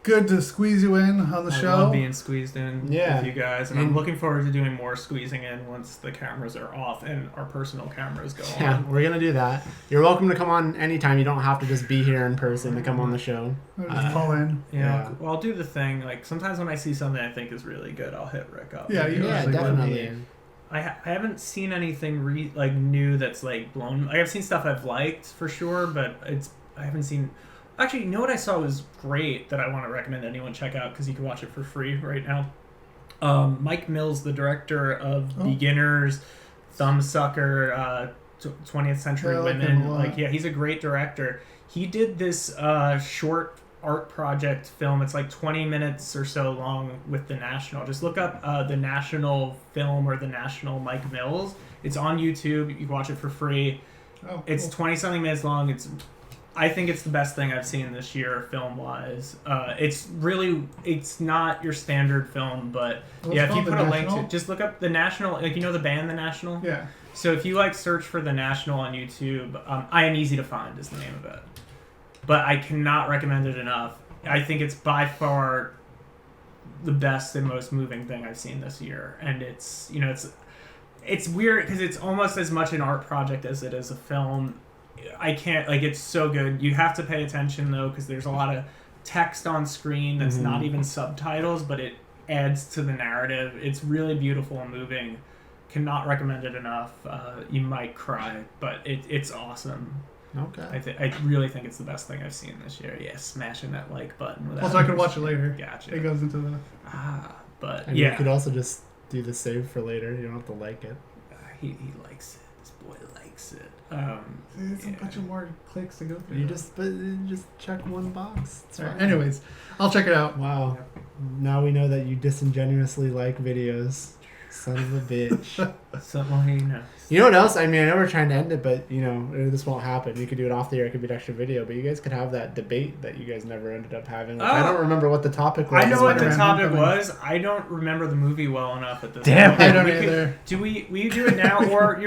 good to squeeze you in on the show. I love being squeezed in Yeah. with you guys, and I'm looking forward to doing more squeezing in once the cameras are off and our personal cameras go Yeah, on. we're gonna do that. You're welcome to come on anytime. You don't have to just be here in person to come on the show. Just call in. Yeah. Well, I'll do the thing. Like sometimes when I see something I think is really good, I'll hit Rick up. Yeah, Yeah, definitely. I haven't seen anything like new that's like blown. Like I've seen stuff I've liked for sure, but I haven't seen. Actually, you know what I saw was great that I want to recommend anyone check out because you can watch it for free right now. Mike Mills, the director of Beginners, Thumbsucker, 20th Century Women. He's a great director. He did this short art project film. It's like 20 minutes or so long with The National. Just look up The National film or The National Mike Mills. It's on YouTube. You can watch it for free. Oh, It's 20-something minutes long. I think it's the best thing I've seen this year film-wise. It's not your standard film, but if you put a link to it, just look up The National. Like, you know the band The National? Yeah. So if you search for The National on YouTube, I Am Easy to Find is the name of it. But I cannot recommend it enough. I think it's by far the best and most moving thing I've seen this year. And it's weird because it's almost as much an art project as it is a film. It's so good. You have to pay attention though because there's a lot of text on screen that's not even subtitles, but it adds to the narrative. It's really beautiful and moving. Cannot recommend it enough. You might cry, but it's awesome. Okay. I really think it's the best thing I've seen this year. Yeah, smashing that like button. So I can watch it later. Gotcha. It goes into the... But and yeah. you could also just do the save for later. You don't have to like it. He likes it. This boy likes it. It's a bunch of more clicks to go through. You just check one box. It's fine. Anyways, I'll check it out. Wow. Now we know that you disingenuously like videos. Son of a bitch. You know what else? I mean, I know we're trying to end it, but, this won't happen. You could do it off the air. It could be an extra video, but you guys could have that debate that you guys never ended up having. I don't remember what the topic was. I know what the topic was. I don't remember the movie well enough at this point. I don't either. Will you do it now, or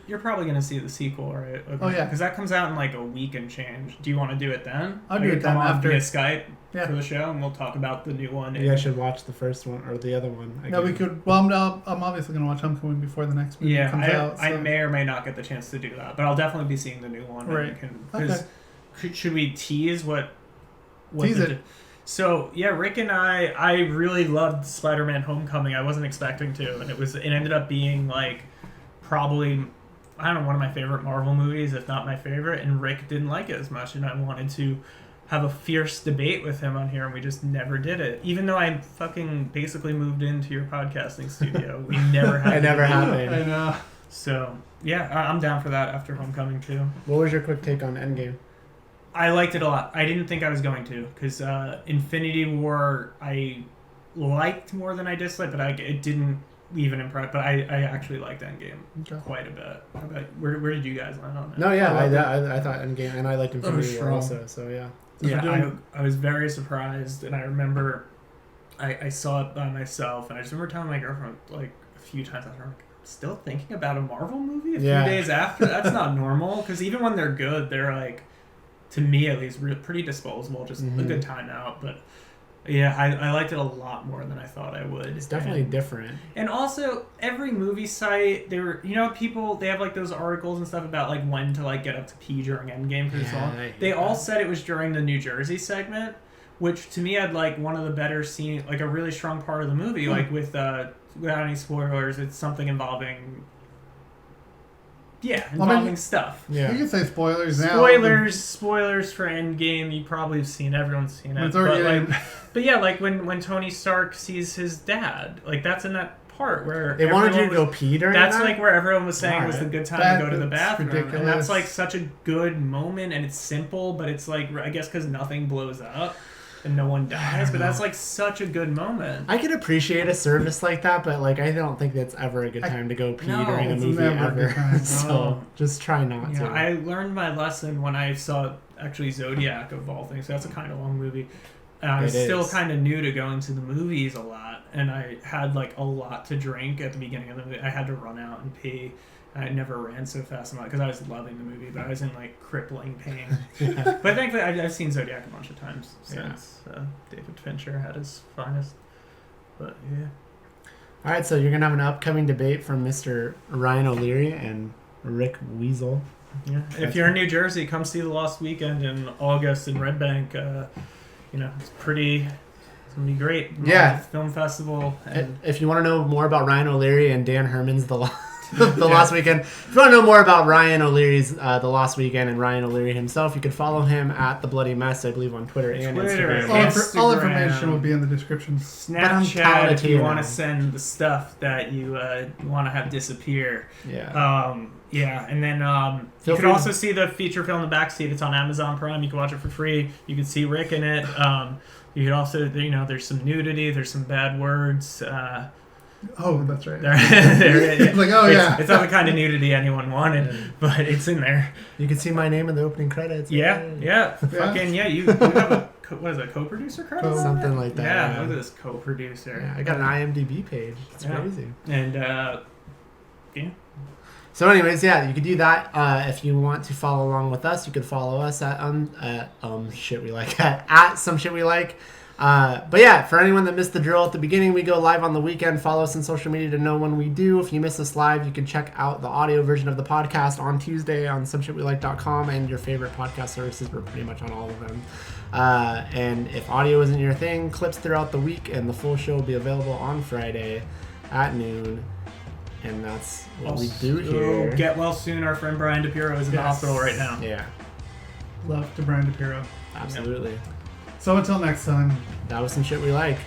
you're probably going to see the sequel, right? Okay. Oh, yeah. Because that comes out in like a week and change. Do you want to do it then? I'll do it then after. Via Skype for the show, and we'll talk about the new one. You guys should watch the first one, or the other one. We could. Well, I'm obviously going to watch Homecoming before the next movie comes out. So. I may or may not get the chance to do that, but I'll definitely be seeing the new one. Right. Should we tease what tease it? So yeah, Rick and I really loved Spider-Man: Homecoming. I wasn't expecting to, and it ended up being like probably, I don't know, one of my favorite Marvel movies, if not my favorite. And Rick didn't like it as much, and I wanted to have a fierce debate with him on here, and we just never did it. Even though I fucking basically moved into your podcasting studio, we never had. It never happened. I know. So yeah, I'm down for that after Homecoming too. What was your quick take on Endgame? I liked it a lot. I didn't think I was going to, because Infinity War I liked more than I disliked, but it didn't even impress. But I actually liked Endgame quite a bit. How about, where did you guys land on that? No, yeah, I thought Endgame, and I liked Infinity War also. So yeah. Yeah, I was very surprised, and I remember I saw it by myself, and I just remember telling my girlfriend like a few times after, I'm like, I'm still thinking about a Marvel movie a few days after? That's not normal, because even when they're good, they're like, to me at least, pretty disposable, just a good time out. But yeah, I liked it a lot more than I thought I would. It's definitely different. And also, every movie site, they have like those articles and stuff about like when to like get up to pee during Endgame for so long. They all said it was during the New Jersey segment, which to me had like one of the better scenes, like a really strong part of the movie, like without any spoilers, it's something involving stuff. Yeah. You can say spoilers now. Spoilers for Endgame. You probably have seen. Everyone's seen it. But yeah, like when Tony Stark sees his dad, like that's in that part where they wanted you to go pee during. That's like where everyone was saying was the good time to go to the bathroom, and that's like such a good moment, and it's simple, but it's like, I guess because nothing blows up and no one dies, but that's like such a good moment. I can appreciate a service like that, but like I don't think that's ever a good time to go pee during a movie ever. So just try not to. I learned my lesson when I saw actually Zodiac of all things. That's a kind of long movie. I was It still is. kind of new to going to the movies a lot, and I had like a lot to drink at the beginning of the movie. I had to run out and pee. I never ran so fast because I was loving the movie, but I was in like crippling pain. But thankfully, I've seen Zodiac a bunch of times since David Fincher had his finest. But yeah. All right, so you're gonna have an upcoming debate from Mr. Ryan O'Leary and Rick Weasel. Yeah. If you're in New Jersey, come see The Lost Weekend in August in Red Bank. It's gonna be great. Yeah. Film festival. And If you want to know more about Ryan O'Leary and Dan Herman's The Lost Weekend, if you want to know more about Ryan O'Leary's The Lost Weekend and Ryan O'Leary himself, you can follow him at The Bloody Mess, I believe, on Twitter and Instagram. All information will be in the description. Snapchat if you want to send the stuff that you want to have disappear. Yeah. And then you can also see the feature film in the backseat. It's on Amazon Prime. You can watch it for free. You can see Rick in it. You could also, there's some nudity. There's some bad words. Oh, that's right. It's like, it's not the kind of nudity anyone wanted, but it's in there. You can see my name in the opening credits. Fucking yeah. You have a co-producer credit? Something like that. Yeah, look at this co-producer. Yeah, I got an IMDb page. It's crazy. And So anyways, you could do that. If you want to follow along with us, you could follow us at shit we like at some shit we like. But yeah, for anyone that missed the drill at the beginning, we go live on the weekend. Follow us on social media to know when we do. If you miss us live, you can check out the audio version of the podcast on Tuesday on someshitwelike.com and your favorite podcast services. We're pretty much on all of them. And if audio isn't your thing, clips throughout the week, and the full show will be available on Friday at noon. And that's what we do here. Get well soon. Our friend Brian DePiro is in the hospital right now. Yeah. Love to Brian DePiro. Absolutely. So until next time. That was some shit we like.